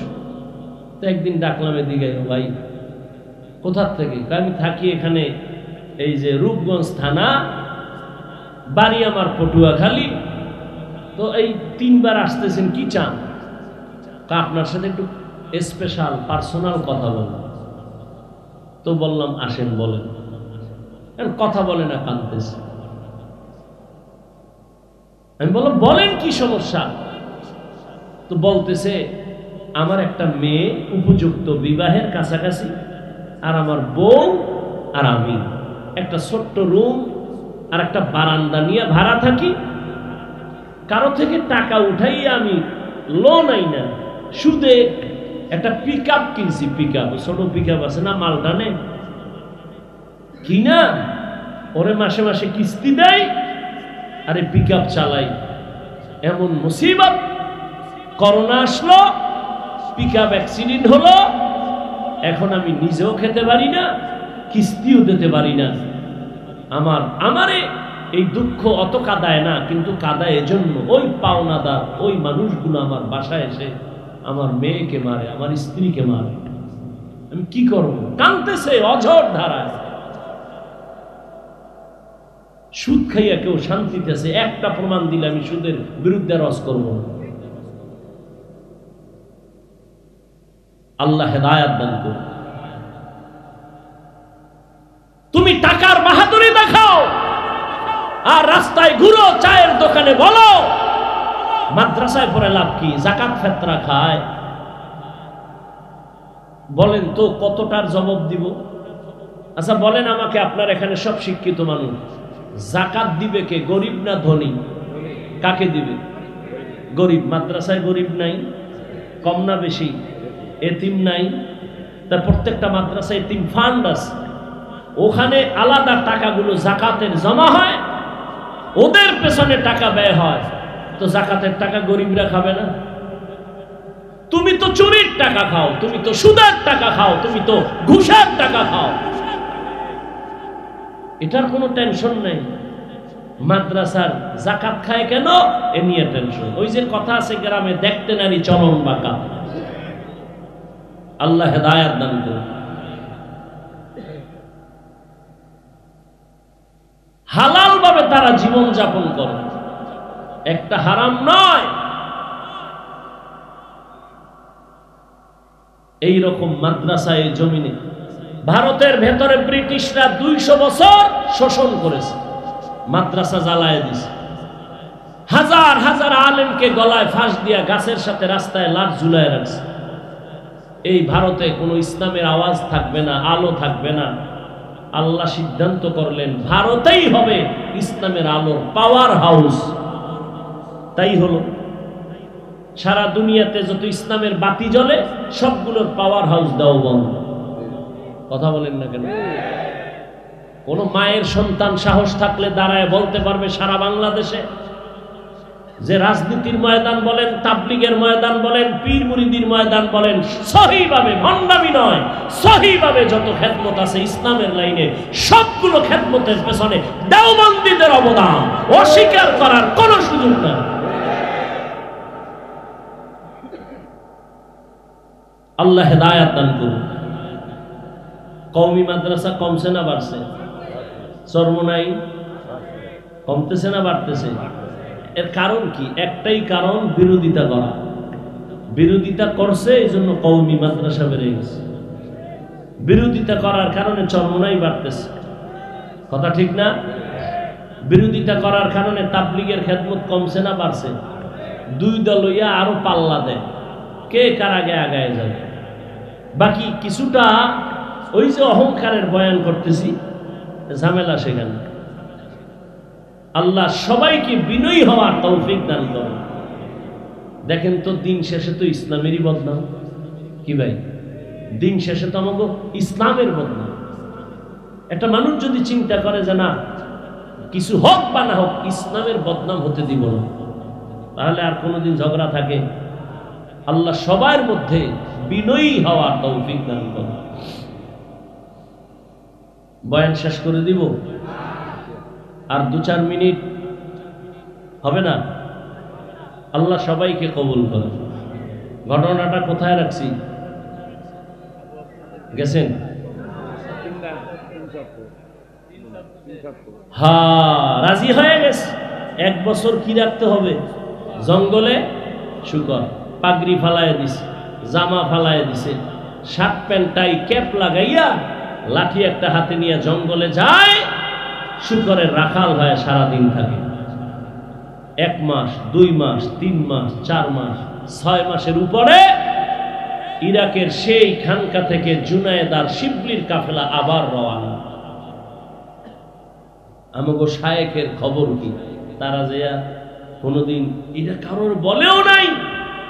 তো একদিন ডাকলাম এদিকে, ভাই কোথার থেকে? আমি থাকি এখানে, এই যে রূপগঞ্জ থানা, বাড়ি আমার পটুয়াখালী। তো এই 3 বার আসতেছেন, কি চান? আপনার সাথে একটু স্পেশাল পার্সোনাল কথা বলবো। তো বললাম আসেন, বলেন। কথা বলে না, কাঁদতেছে। আমি বললাম বলেন কি সমস্যা? তো বলতেছে আমার একটা মেয়ে উপযুক্ত বিবাহের কাছাকাছি, আর আমার বউ আর আমি একটা ছোট্ট রুম আর একটা বারান্দা নিয়ে ভাড়া থাকি। কারো থেকে টাকা উঠাই আমি লোন আই না, সুদে একটা পিকআপ কিনছি, পিকআপ ছোট পিকআপ আছে না, মালটানে কিনা ওরে মাসে মাসে কিস্তি দেয়, আরে পিকআপ চালাই। এমন মুসিবত, করোনা আসলো, পিকআপ অ্যাক্সিডেন্ট হলো, এখন আমি নিজেও খেতে পারি না, কিস্তিও দিতে পারি না। আমারে এই দুঃখ অত কাঁদায় না, কিন্তু কাঁদায় এজন্য ওই পাওনাদার ওই মানুষগুলো আমার বাসায় এসে আমার মেয়েকে মারে, আমার স্ত্রীকে মারে। আমি কি করব? কাঁদতেছে অঝর ধারায়। সুদ খাইয়া কেউ শান্তিতেছে, একটা প্রমাণ দিলে আমি সুদের বিরুদ্ধে রস করব না। আল্লাহ হেদায়াত দান করুন। তুমি টাকার বাহাদুরি দেখাও আর রাস্তায় ঘুরো, চায়ের দোকানে বলো, মাদ্রাসায় পড়ে লাভ কি? যাকাত ফেতরা খায়। বলেন তো কতটার জবাব দিব? আচ্ছা বলেন আমাকে, আপনার এখানে সব শিক্ষিত মানুষ, যাকাত দিবে কে? গরিব না ধনী? কাকে দিবে? গরিব। মাদ্রাসায় গরিব নাই? কম না বেশি? এতিম নাই? তার প্রত্যেকটা মাদ্রাসায় এতিম ফান্ড আছে, ওখানে আলাদা টাকাগুলো যাকাতের জমা হয়, ওদের পেছনে টাকা ব্যয় হয়। তো যাকাতের টাকা গরিবরা খাবে না? তুমি তো চুরির টাকা খাও, তুমি তো সুদের টাকা খাও, তুমি তো ঘুষের টাকা খাও। এটার কোনো টেনশন নেই। মাদ্রাসার যাকাত খায় কেন, এ নিয়ে টেনশন। ওই যে কথা আছে গ্রামে, দেখতে নারী চলন বাঁকা। আল্লাহ হেদায়াত দান করুন। হালাল ভাবে তারা জীবন যাপন করে, একটা হারাম নয়। এই রকম মাদ্রাসায় জমিনে ভারতের ভেতরে ব্রিটিশরা 200 বছর শোষণ করেছে, মাদ্রাসা জ্বালায় দিছে, হাজার হাজার আলেমকে গলায় ফাঁস দিয়া গাছের সাথে রাস্তায় লাশ ঝুলায় রাখছে। এই ভারতে কোনো ইসলামের আওয়াজ থাকবে না, আলো থাকবে না। আল্লাহ সিদ্ধান্ত করলেন ভারতেই হবে ইসলামের আলোর পাওয়ার হাউস। তাই হলো, সারা দুনিয়াতে যত ইসলামের বাতি জ্বলে সবগুলোর পাওয়ার হাউস দাও বন্ধ। কথা বলেন না কেন? কোন মায়ের সন্তান সাহস থাকলে দাঁড়ায় বলতে পারবে সারা বাংলাদেশে যে রাজনীতির ময়দান বলেন, তাবলীগের ময়দান বলেন, পীর মুরিদির ময়দান বলেন, সহিভাবে, ভণ্ডামি নয়, সহিভাবে যত খেদমত আছে ইসলামের লাইনে, সবগুলো খেদমতের পেছনে দেওবন্দীদের অবদান অস্বীকার করার কোন সুযোগ নাই। আল্লাহ হেদায়াত দান করুন। কওমি মাদ্রাসা কমছে না বাড়ছে? চরমোনাই কমতেছে না বাড়তেছে? এর কারণ কি? একটাই কারণ, বিরোধিতা করা। বিরোধিতা করছে এই জন্য কওমি মাদ্রাসা বেড়ে গেছে। বিরোধিতা করার কারণে চরমোনাই বাড়তেছে। কথা ঠিক না? বিরোধিতা করার কারণে তাবলীগের খেদমত কমছে না বাড়ছে? দুই দল হইয়া আরো পাল্লা দেয়, কে কার আগে আগায় যাবে। বাকি কিছুটা ওই যে অহংকারের বয়ান করতেছি, ঝামেলা সেখানে। আল্লাহ সবাইকে বিনয়ী হওয়ার তৌফিক দান করেন। দেখেন তো দিন শেষে তো ইসলামেরই বদনাম। কি ভাই, দিন শেষে তো আমাকে ইসলামের বদনাম। একটা মানুষ যদি চিন্তা করে যে না কিছু হোক বা না হোক ইসলামের বদনাম হতে দিব না, তাহলে আর কোনোদিন ঝগড়া থাকে? আল্লাহ সবার মধ্যে বিনয়ী হওয়ার তৌফিক দান করেন। বয়ান শেষ করে দিব, আর 2-4 মিনিট হবে না? আল্লাহ সবাইকে কবুল করেন। ঘটনাটা কোথায় রাখছি? গেছেন? হ্যাঁ, রাজি হয়ে গেছে। 1 বছর কি রাখতে হবে? জঙ্গলে শুকর, পাগড়ি ফালায় দিছে, জামা ফালায় দিছে, শার্ট প্যান্ট টাই ক্যাপ লাগাইয়া লাঠি একটা হাতে নিয়ে জঙ্গলে যায়, শুকরের রাখাল হয়ে সারাদিন থাকে। 1 মাস, 2 মাস, 3 মাস, 4 মাস, 6 মাসের উপরে ইরাকের সেই খানকা থেকে জুনায়েদ আর শিবলির কাফেলা আবার রওনা। আমাগো শায়েখের খবর কি? তারা যে কোনোদিন এটা কারোর বলেও নাই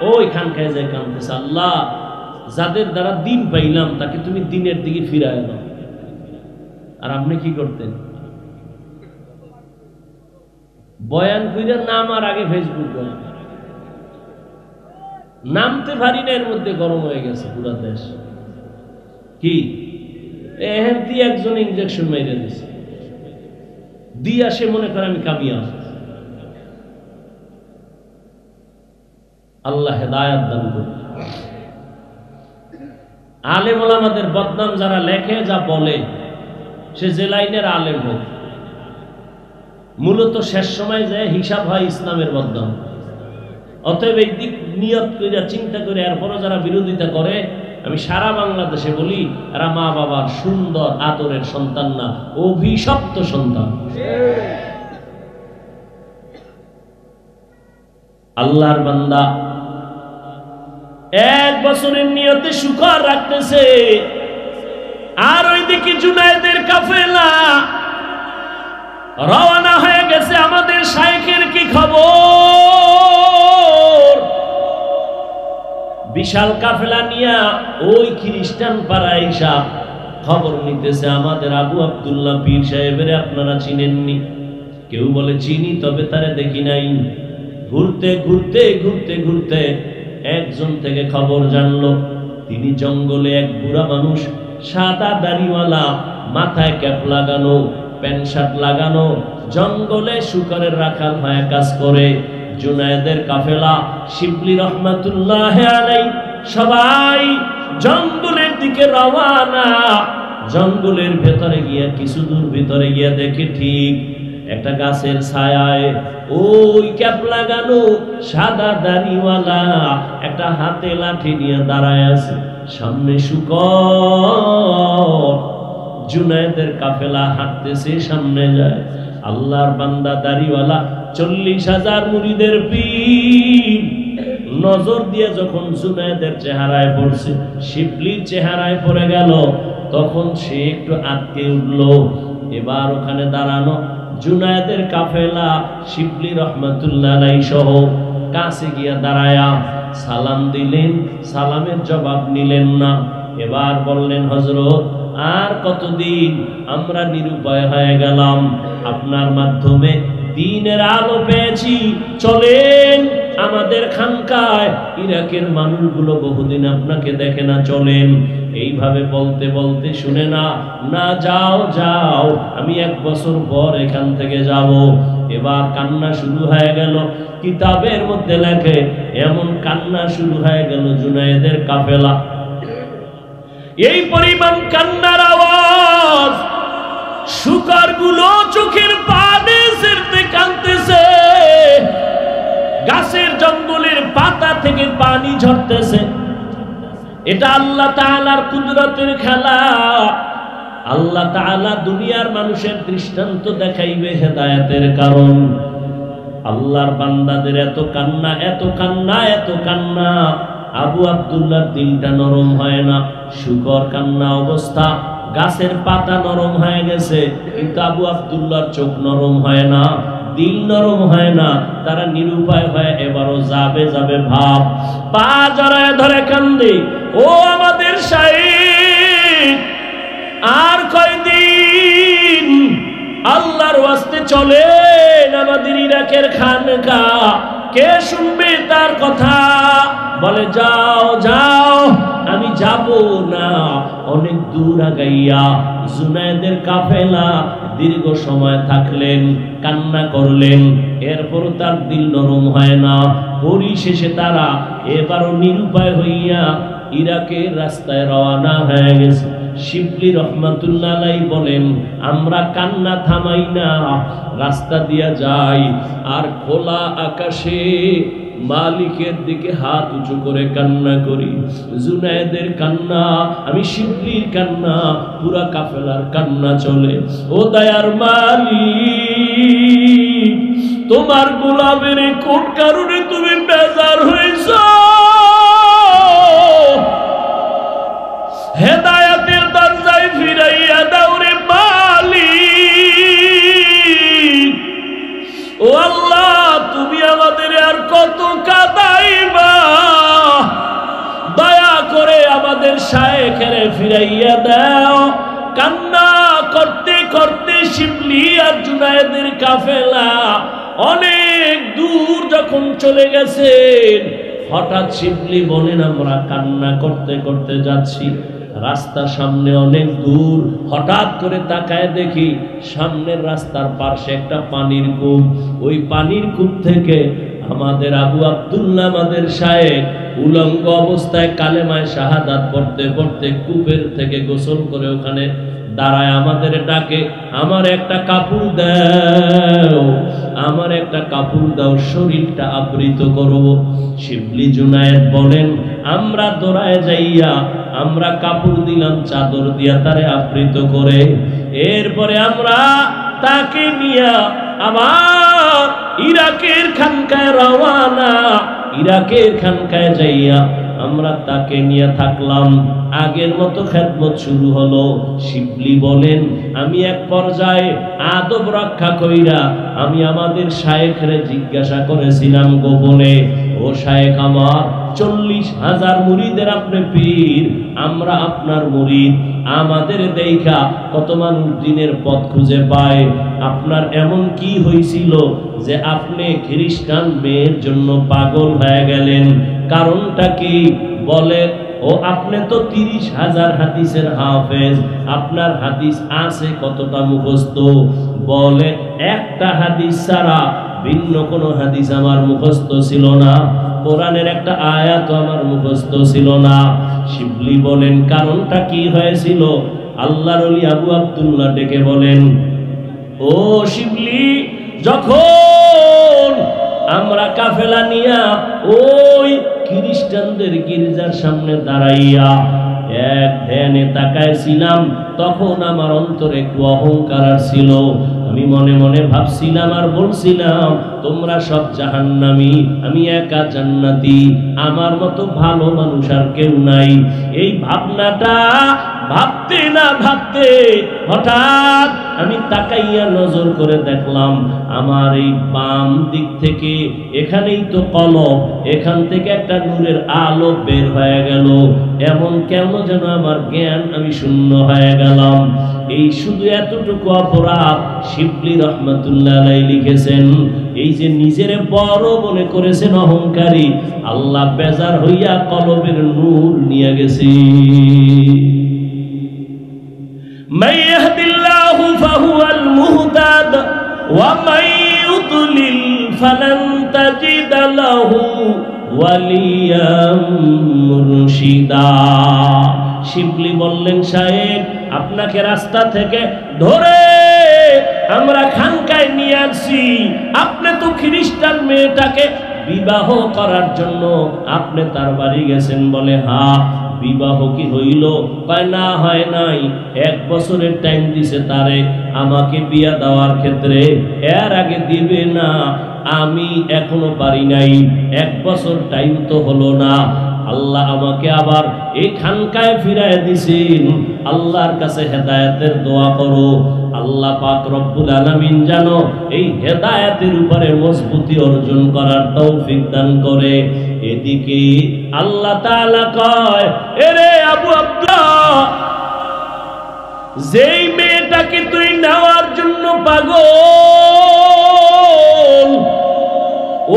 ওইখানকায় যায় কাঁদতেছে, আল্লাহ যাদের দ্বারা দিন পাইলাম তাকে তুমি দিনের দিকে ফিরায় দাও। আর আপনি কি করতেন? বয়ান কইরা নামার আগে ফেসবুক নামতে পারি না, এর মধ্যে গরম হয়ে গেছে পুরো দেশ। কি এহেন দিয়ে একজন ইনজেকশন মেরে দিছে, দিয়া সে মনে করে আমি কামিয়াব। আল্লাহ হেদায়েত দান করুন। আলেম ওলামাদের বদনাম যারা লেখে, যা বলে, সে যে লাইনের আলেম হোক, মূলত শেষ সময় যায় হিসাব হয় ইসলামের বদনাম। অতএব এই দিক নিয়ত করে চিন্তা করে এরপরও যারা বিরোধিতা করে, আমি সারা বাংলাদেশে বলি, এরা মা বাবার সুন্দর আদরের সন্তান না, অভিশপ্ত সন্তান। আল্লাহর বান্দা 1 বছরের নিয়তে শুকর রাখতেছে, আর ওইদিকে জুনায়েদের কাফেলা রওনা হয়ে গেছে। আমাদের শাইখের কি খবর? বিশাল কাফেলা নিয়া ওই খ্রিস্টান পাড়ায় এসা খবর নিতেছে, আমাদের আবু আব্দুল্লাহ পীর সাহেবের আপনারা চিনেননি? কেউ বলে চিনি, তবে তারে দেখি নাই। ঘুরতে ঘুরতে ঘুরতে ঘুরতে একজন থেকে খবর জানলো, তিনি জঙ্গলে এক বুড়া মানুষ, সাদা দাড়িওয়ালা, মাথায় ক্যাপ লাগানো, প্যান্ট শার্ট লাগানো, জঙ্গলে শুকরের রাখাল হয়ে কাজ করে। জুনায়েদের কাফেলা শিবলি রহমাতুল্লাহ আলাইহি সবাই জঙ্গলের দিকে রওনা। জঙ্গলের ভেতরে গিয়া কিছু দূর ভিতরে গিয়া দেখে ঠিক একটা গাছের ছায়ায় ওই ক্যাপ লাগানো সাদা দাড়িওয়ালা একটা হাতে লাঠি নিয়ে দাঁড়ায় আছে, সামনে শুকর। জুনায়েদের কাফেলা হাঁটতেছে, সামনে যায়। আল্লাহর বান্দা দাড়িওয়ালা 40,000 মুরিদের পীর নজর দিয়ে যখন জুনায়েদের চেহারায় পড়ছে, শিবলির চেহারায় পড়ে গেল, তখন সে একটু আটকে উঠল। এবার ওখানে দাঁড়ানো জুনায়েদের কাফেলা শিবলি রহমাতুল্লাহ আলাইহি সহ কাছে গিয়া দাঁড়ায়া সালাম দিলেন, সালামের জবাব নিলেন না। এবার বললেন, হযরত আর কতদিন আমরা নিরুপায় হয়ে গেলাম, আপনার মাধ্যমে দ্বীনের আলো পেয়েছি, চলেন আমাদের খানকায়। ইরাকের মানুষগুলো বহুদিন আপনাকে দেখে না, চলেন। এইভাবে বলতে বলতে শুনে না, না যাও যাও, আমি 1 বছর পর এখান থেকে যাব। এবার কান্না শুরু হয়ে গেল। কিতাবের মধ্যে লেখে এমন কান্না শুরু হয়ে গেল জুনায়েদের কাফেলা, এই পরিমাণ কান্নার আওয়াজ, শুকরগুলো চোখের পানি ছেড়ে কাঁদতেছে, গাছের জঙ্গলের পাতা থেকে পানি ঝরতেছে। এটা আল্লাহ তাআলার কুদরতের খেলা। আল্লাহ তাআলা দুনিয়ার মানুষের দৃষ্টান্ত দেখাইবে হেদায়েতের কারণ। আল্লাহর বান্দাদের এত কান্না, এত কান্না, এত কান্না, আবু আব্দুল্লাহর দিলটা নরম হয় না। শুকর কান্না অবস্থা, গাছের পাতা নরম হয়ে গেছে, কিন্তু আবু আব্দুল্লাহর চোখ নরম হয় না, দিল নরম হয় না। তারা নিরুপায় হয়ে এবারও যাবে যাবে ভাব, পা জড়ায় ধরে কান্দে, ও আমাদের শাইখ, আর কয়দিন আল্লাহর ওয়াস্তে চলেন আমাদের ইরাকের খানকা, কে শুনবে তার কথা? বলে যাও যাও, আমি যাব না। অনেক দূর আগাইয়া জুনায়েদের কাফেলা দীর্ঘ সময় থাকলেন, কান্না করলেন, এরপরও তার দিল নরম হয় না। পরিশেষে তারা এবারও নিরুপায় হইয়া ইরাকের রাস্তায় রওনা হয়ে গেছে। শিবলি রহমাতুল্লাহ আলাইহি বলেন, আমরা কান্না থামাই না, রাস্তা দিয়া যাই, আর খোলা আকাশে মালিকের দিকে হাত উঁচু করে কান্না করি। জুনায়েদের কান্না, আমি শিবলির কান্না, পুরা কাফেলার কান্না চলে। ও দয়ার মালিক, তোমার গোলামের কোন কারণে তুমি বেজার হয়েছ? হেদায়েতের দরজায় ফিরাইয়া দাও রে মালিক। ও আল্লাহ, তুমি আমাদের আর কত কাঁদাইবা? আমাদের শায়েখের ফিরাইয়া দাও। কান্না করতে করতে শিবলি আর জুনায়েদের কাফেলা অনেক দূর যখন চলে গেছেন, হঠাৎ শিবলি বলেন আমরা কান্না করতে করতে যাচ্ছি, রাস্তা সামনে অনেক দূর, হঠাৎ করে তাকায় দেখি সামনের রাস্তার পাশে একটা পানির কূপ। ওই পানির কূপ থেকে আমাদের আবু আব্দুল্লাহ আমাদের শায়েখ উলঙ্গ অবস্থায় কালেমায় শাহাদাত পড়তে পড়তে কূপের থেকে গোসল করে ওখানে দাঁড়ায় আমাদের ডাকে, আমার একটা কাপড় দাও, আমার একটা কাপড় দাও, শরীরটা আবৃত করব। শিবলি জুনায়েদ বলেন আমরা দৌড়ায় যাইয়া আমরা কাপড় দিলাম, চাদর দিয়া তারে আবৃত করে। এরপরে আমরা তাকে নিয়ে আবার ইরাকের খানকায় রওয়ানা। ইরাকের খানকায় যাইয়া আমরা তাকে নিয়ে থাকলাম। আগের মতো খেদমত শুরু হলো। শিবলি বলেন আমি এক পর্যায়ে আদব রক্ষা কইরা আমি আমাদের শায়েখরে জিজ্ঞাসা করেছিলাম গোপনে, ও শায়েখ আমার 40,000 মুরিদের আপনি পীর, আমরা আপনার মুরিদ, আমাদের দেখা কত মানুষ দিনের পথ খুঁজে পায়, আপনার এমন কি হয়েছিল যে আপনি খ্রিস্টান মেয়ের জন্য পাগল হয়ে গেলেন? কারণটা কি? বলে ও আপনি তো 30,000 হাদিসের হাফেজ, আপনার হাদিস আছে কতটা মুখস্থ? বলে একটা হাদিস ছাড়া ভিন্ন কোনো হাদিস আমার মুখস্থ ছিল না, কোরআনের একটা আয়াত আমার মুখস্থ ছিল না। শিবলি বলেন কারণটা কি হয়েছিল? আল্লাহর ওলি আবু আব্দুল্লাহ ডেকে বলেন, ও শিবলি, যখন আমরা কাফেলা নিয়া ওই খ্রিস্টানদের গির্জার সামনে দাঁড়াইয়া এক ধ্যানে তাকাইছিলাম, তখন আমার অন্তরে একটু অহংকার ছিল। আমি মনে মনে ভাবছিলাম আর বলছিলাম তোমরা সব জাহান্নামী, আমি একা জান্নাতি, আমার মতো ভালো মানুষ আর কেউ নাই। এই ভাবনাটা ভাবতে না ভাবতে হঠাৎ আমি তাকাইয়া নজর করে দেখলাম আমার এই বাম দিক থেকে, এখানেই তো কলব, এখান থেকে একটা নূরের আলো বের হয়ে গেল। এমন কেন যেন আমার জ্ঞান, আমি শূন্য হয়ে গেলাম। এই শুধু এতটুকু অপরাধ শিবলি রহমাতুল্লাহ আলাইহি লিখেছেন। এই যে নিজের বড় মনে করেছেন অহংকারী, আল্লাহ বেজার হইয়া কলবের নূর নিয়ে গেছে। من يهد الله فهو المهتد ومن يضلل فلن تجد له وليا مرشدا। শিবলি বললেন শায়েখ আপনাকে রাস্তা থেকে ধরে আমরা খানকায় নিয়ে আসছি, আপনি তো খ্রিস্টান মেয়েটাকে বিবাহ করার জন্য আপনি তার বাড়ি গেছেন। বলে হ্যাঁ, বিবাহ কি হইল? কয় না, হয় নাই। 1 বছরের টাইম দিছে তারে আমাকে বিয়া দেওয়ার ক্ষেত্রে, এর আগে দিবে না, আমি এখনো পারি নাই, 1 বছর টাইম তো হলো না। আল্লাহ আমাকে আবার এই খানকায় ফিরায় দিছেন। আল্লাহর কাছে হেদায়েতের দোয়া করো, আল্লাহ পাক রব্বুল আলামিন জানো এই হেদায়েতের উপরে মজবুতি অর্জন করার তৌফিক দান করে। এদিকে আল্লাহ তাআলা কয়, এরে আবু আব্দুল্লাহ, যেই মেয়েটাকে তুই নেওয়ার জন্য পাগল,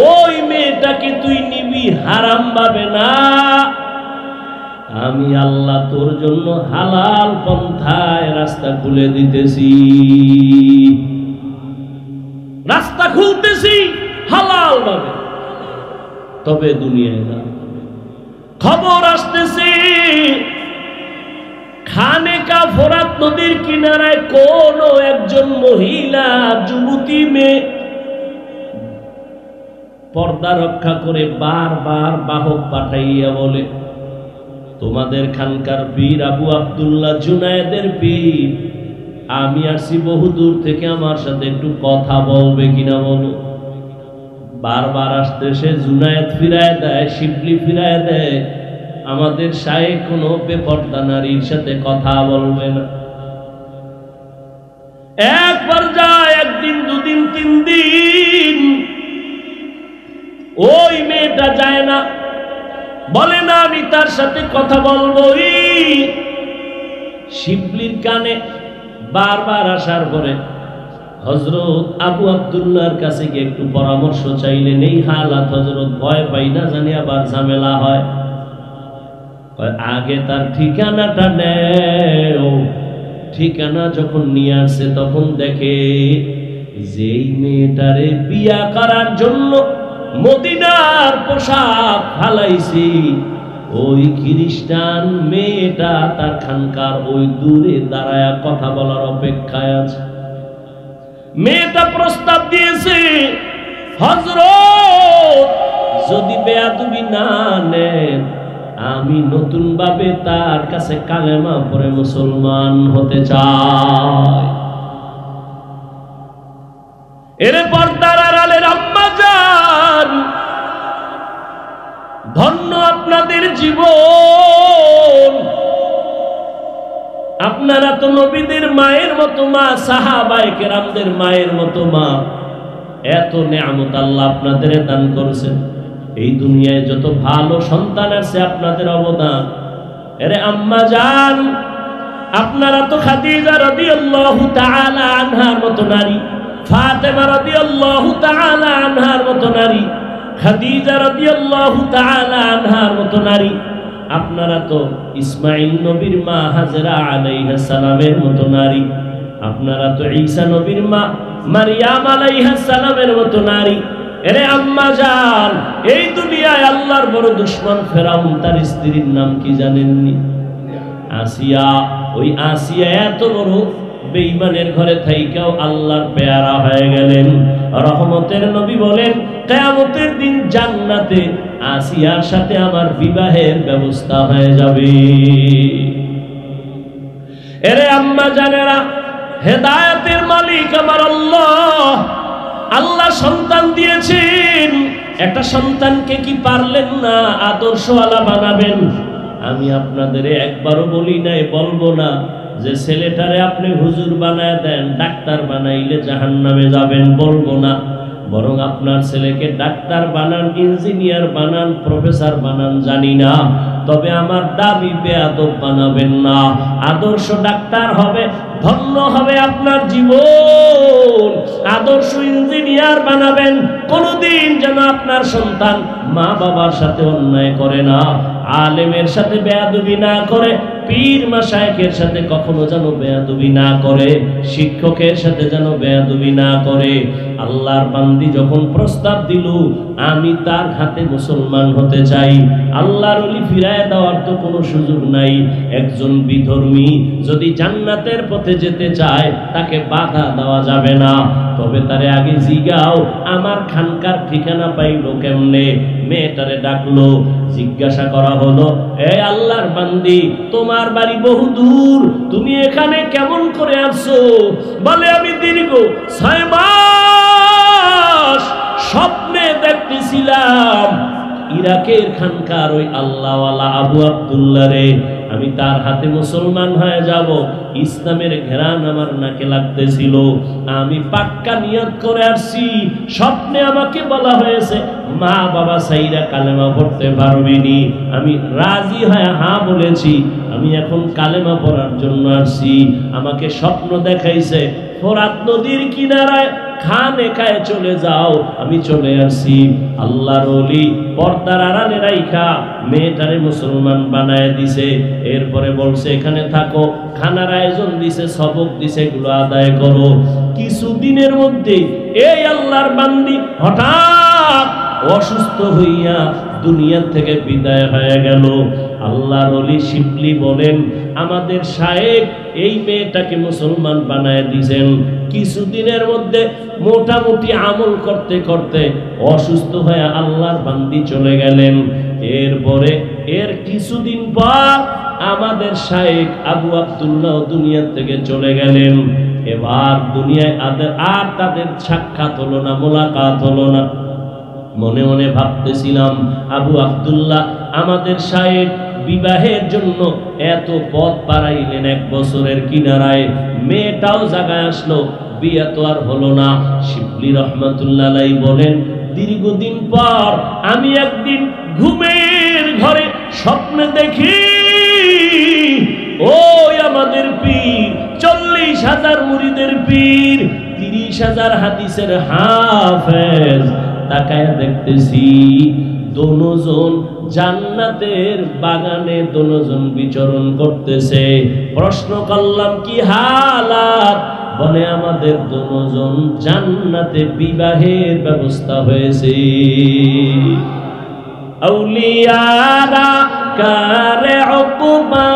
ওই মেয়েটাকে তুই নিবি হারাম ভাবে না। আমি আল্লাহ তোর জন্য হালাল পন্থায় রাস্তা খুলে দিতেছি, রাস্তা খুলতেছি হালাল ভাবে। তবে দুনিয়ায় না, খবর আসতেছে খানেকা ফোরাত নদীর কিনারায় কোন একজন মহিলা যুবতী মেয়ে পর্দা রক্ষা করে বারবার বাহক পাঠাইয়া বলে, তোমাদের খানকার পীর আবু আব্দুল্লাহ জুনায়েদের পীর, আমি আসছি বহু দূর থেকে, আমার সাথে একটু কথা বলবে কিনা বলো। বারবার আসতে সে জুনায়েদ ফিরায় দেয়, শিবলি ফিরায় দেয়, আমাদের শায়েখ কোনো বেপর্দা নারীর সাথে কথা বলবে না। একবার যায়, একদিন, দুদিন, 3 দিন ওই মেয়েটা যায় না। বলে না আমি তার সাথে কথা বলবো। শিবলির কানে বারবার আসার পরে হযরত আবু আব্দুল্লাহর কাছে গিয়ে একটু পরামর্শ চাইলেন। এই হালাত হযরত ভয় পাই না জানি আবার ঝামেলা হয়। আগে তার ঠিকানাটা নেও। ঠিকানা যখন নিয়ে আসে তখন দেখে যেই মেয়েটারে বিয়া করার জন্য মদিনার পোশাক ফালাইছি, ওই খ্রিস্টান মেয়েটা তার খানকার ওই দূরে দাঁড়ায়া কথা বলার অপেক্ষায় আছে। মেয়েটা প্রস্তাব দিয়েছে, হযরত যদি বেয়াদবি না নেন আমি নতুন ভাবে তার কাছে কালেমা পড়ে মুসলমান হতে চাই। এরে পর্দার আড়ালের আম্মা জান, ধন্য আপনাদের জীবন। আপনারা তো নবীদের মায়ের মতো মা, সাহাবায়ে কেরামদের মায়ের মতো মা। এত নেয়ামত আল্লাহ আপনাদের দান করেছেন। এই দুনিয়ায় যত ভালো সন্তান আছে আপনাদের অবদান। এরে আম্মা জান, আপনারা তো খাদিজা রাদিয়াল্লাহু তাআলা আনহার মতো নারী, ফাতেমা রাদিয়াল্লাহু তাআলা আনহার মতো নারী, খাদিজা রাদিয়াল্লাহু তাআলা আনহার মতো নারী। আপনারা তো ইসমাঈল নবীর মা হাজরা আলাইহিস সালামের মতো নারী। আপনারা তো ঈসা নবীর মা মারইয়াম আলাইহিস সালামের মতো নারী। এরে আম্মা জান, এই দুনিয়ায় আল্লাহর বড় দুশমন ফেরাউন, তার স্ত্রীর নাম কি জানেননি? আসিয়া। ওই আসিয়া এত বড় বেঈমানের ঘরে থাইকাও আল্লাহর পেয়ারা হয়ে গেলেন। রহমতের নবী বলেন কিয়ামতের দিন জান্নাতে আসিয়ার সাথে আমার বিবাহের ব্যবস্থা হয়ে যাবে। এরে আম্মা জানেরা, হেদায়েতের মালিক আমার আল্লাহ। আল্লাহ সন্তান দিয়েছেন, একটা সন্তানকে কি পারলেন না আদর্শওয়ালা বানাবেন? আমি আপনাদের একবারও বলি নাই, বলবো না যে ছেলেটারে আপনি হুজুর বানায় দেন, ডাক্তার বানাইলে জাহান্নামে যাবেন, বলবো না। বরং আপনার ছেলেকে ডাক্তার বানান, ইঞ্জিনিয়ার বানান, প্রফেসর বানান, জানি না, তবে আমার দাবি বেয়াদব বানাবেন না। আদর্শ ডাক্তার হবে, ধন্য হবে আপনার জীবন। আদর্শ ইঞ্জিনিয়ার বানাবেন। কোনদিন যেন আপনার সন্তান মা বাবার সাথে অন্যায় করে না, আলেমের সাথে বেয়াদবি না করে, পীর মাশায়েখের সাথে কখনো যেন বেয়াদবি না করে, শিক্ষকের সাথে যেন বেয়াদবি না করে। আল্লাহর বান্দি যখন প্রস্তাব দিল আমি তার হাতে মুসলমান হতে চাই, আল্লাহর ওলি ফিরায় দেওয়ার তো কোনো সুযোগ নাই। একজন বিধর্মী যদি জান্নাতের পথে যেতে চায় তাকে বাধা দেওয়া যাবে না। তবে তারে আগে জিগাও আমার খানকার ঠিকানা পাইলো কেমনে। মেয়েটারে ডাকলো, জিজ্ঞাসা করা হলো, এ আল্লাহর বান্দি তোমার বাড়ি বহু দূর, তুমি এখানে কেমন করে আসছো? বলে আমি দীর্ঘ 6 মাস স্বপ্নে দেখতেছিলাম ইরাকের খানকার ওই আল্লাহওয়ালা আবু আব্দুল্লাহ রে, আমি তার হাতে মুসলমান হয়ে যাব। ইসলামের ঘেরান আমার নাকে লাগতেছিল, আমি পাক্কা নিয়ত করে আসছি। স্বপ্নে আমাকে বলা হয়েছে মা বাবা সাইরা কালেমা পড়তে পারবিনি। আমি রাজি হয়ে হ্যাঁ বলেছি, আমি এখন কালেমা পড়ার জন্য আসছি। আমাকে স্বপ্ন দেখাইছে ফোরাত নদীর কিনারায় খানেকায় চলে যাও, আমি চলে আসছি। আল্লাহর ওলি পর্দার আড়ালে রাইখা মেয়েটারে মুসলমান বানায় দিছে। এরপরে বলছে এখানে থাকো, খানার আয়োজন দিছে, সবক দিছে, এগুলো আদায় করো। কিছুদিনের মধ্যে এই আল্লাহর বান্দি হঠাৎ অসুস্থ হইয়া দুনিয়া থেকে বিদায় হয়ে গেল। আল্লাহর ওলি শিবলি বলেন আমাদের শায়েখ এই মেয়েটাকে মুসলমান বানায় দিয়েছেন। কিছুদিনের মধ্যে মোটামুটি আমল করতে করতে অসুস্থ হয়ে আল্লাহর বান্দি চলে গেলেন। এরপরে এর কিছুদিন পর আমাদের শায়েখ আবু আব্দুল্লাহ দুনিয়া থেকে চলে গেলেন। এবার দুনিয়ায় আর তাদের সাক্ষাৎ হলো না, মোলাকাত হলো না। মনে মনে ভাবতেছিলাম আবু আব্দুল্লাহ আমাদের শায়েখ বিবাহের জন্য এত পথ পাড়াইলেন, 1 বছরের কিনারায়, মেয়েটাও জায়গায় আসলো, বিয়ে তো আর হলো না। শিবলি রহমাতুল্লাহ আলাইহি বলেন দীর্ঘদিন পর আমি একদিন ঘুমের ঘরে স্বপ্নে দেখি ওই আমাদের পীর 40,000 মুরিদের পীর, 30,000 হাদিসের হাফেজ। তাকায় দেখতেছি দুজন জান্নাতের বাগানে দুজন বিচরণ করতেছে। প্রশ্ন করলাম কি হালাত? বলে আমাদের দুজন জান্নাতে বিবাহের ব্যবস্থা হয়েছে। আউলিয়ারা কারে উকবা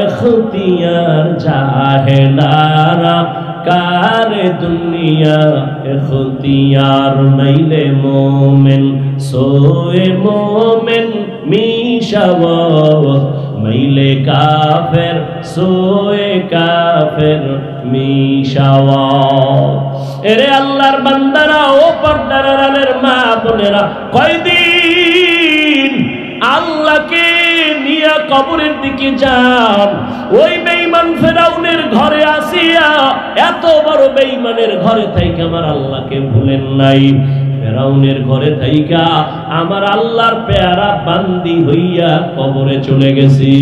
ইখতিয়ার, জাহেলারা কারে দুনিয়া ইখতিয়ার। মাইলে মোমেন সোয়ে মোমেন মিশাওয়াত, মাইলে কাফের সোয়ে কাফের মিশাওয়াত। এরে আল্লাহর বান্দারা, ও পর্দার আড়ালের মা বোনেরা, কয়দিন আল্লাহকে নিয়ে কবরের দিকে যান। ওই বেঈমান ফেরাউনের ঘরে আসিয়া, এত বড় বেঈমানের ঘরে থাইকা আমার আল্লাহকে ভুলেন নাই। ফেরাউনের ঘরে থাইকা আমার আল্লাহর পেয়ারা বান্দি হইয়া কবরে চলে গেছি।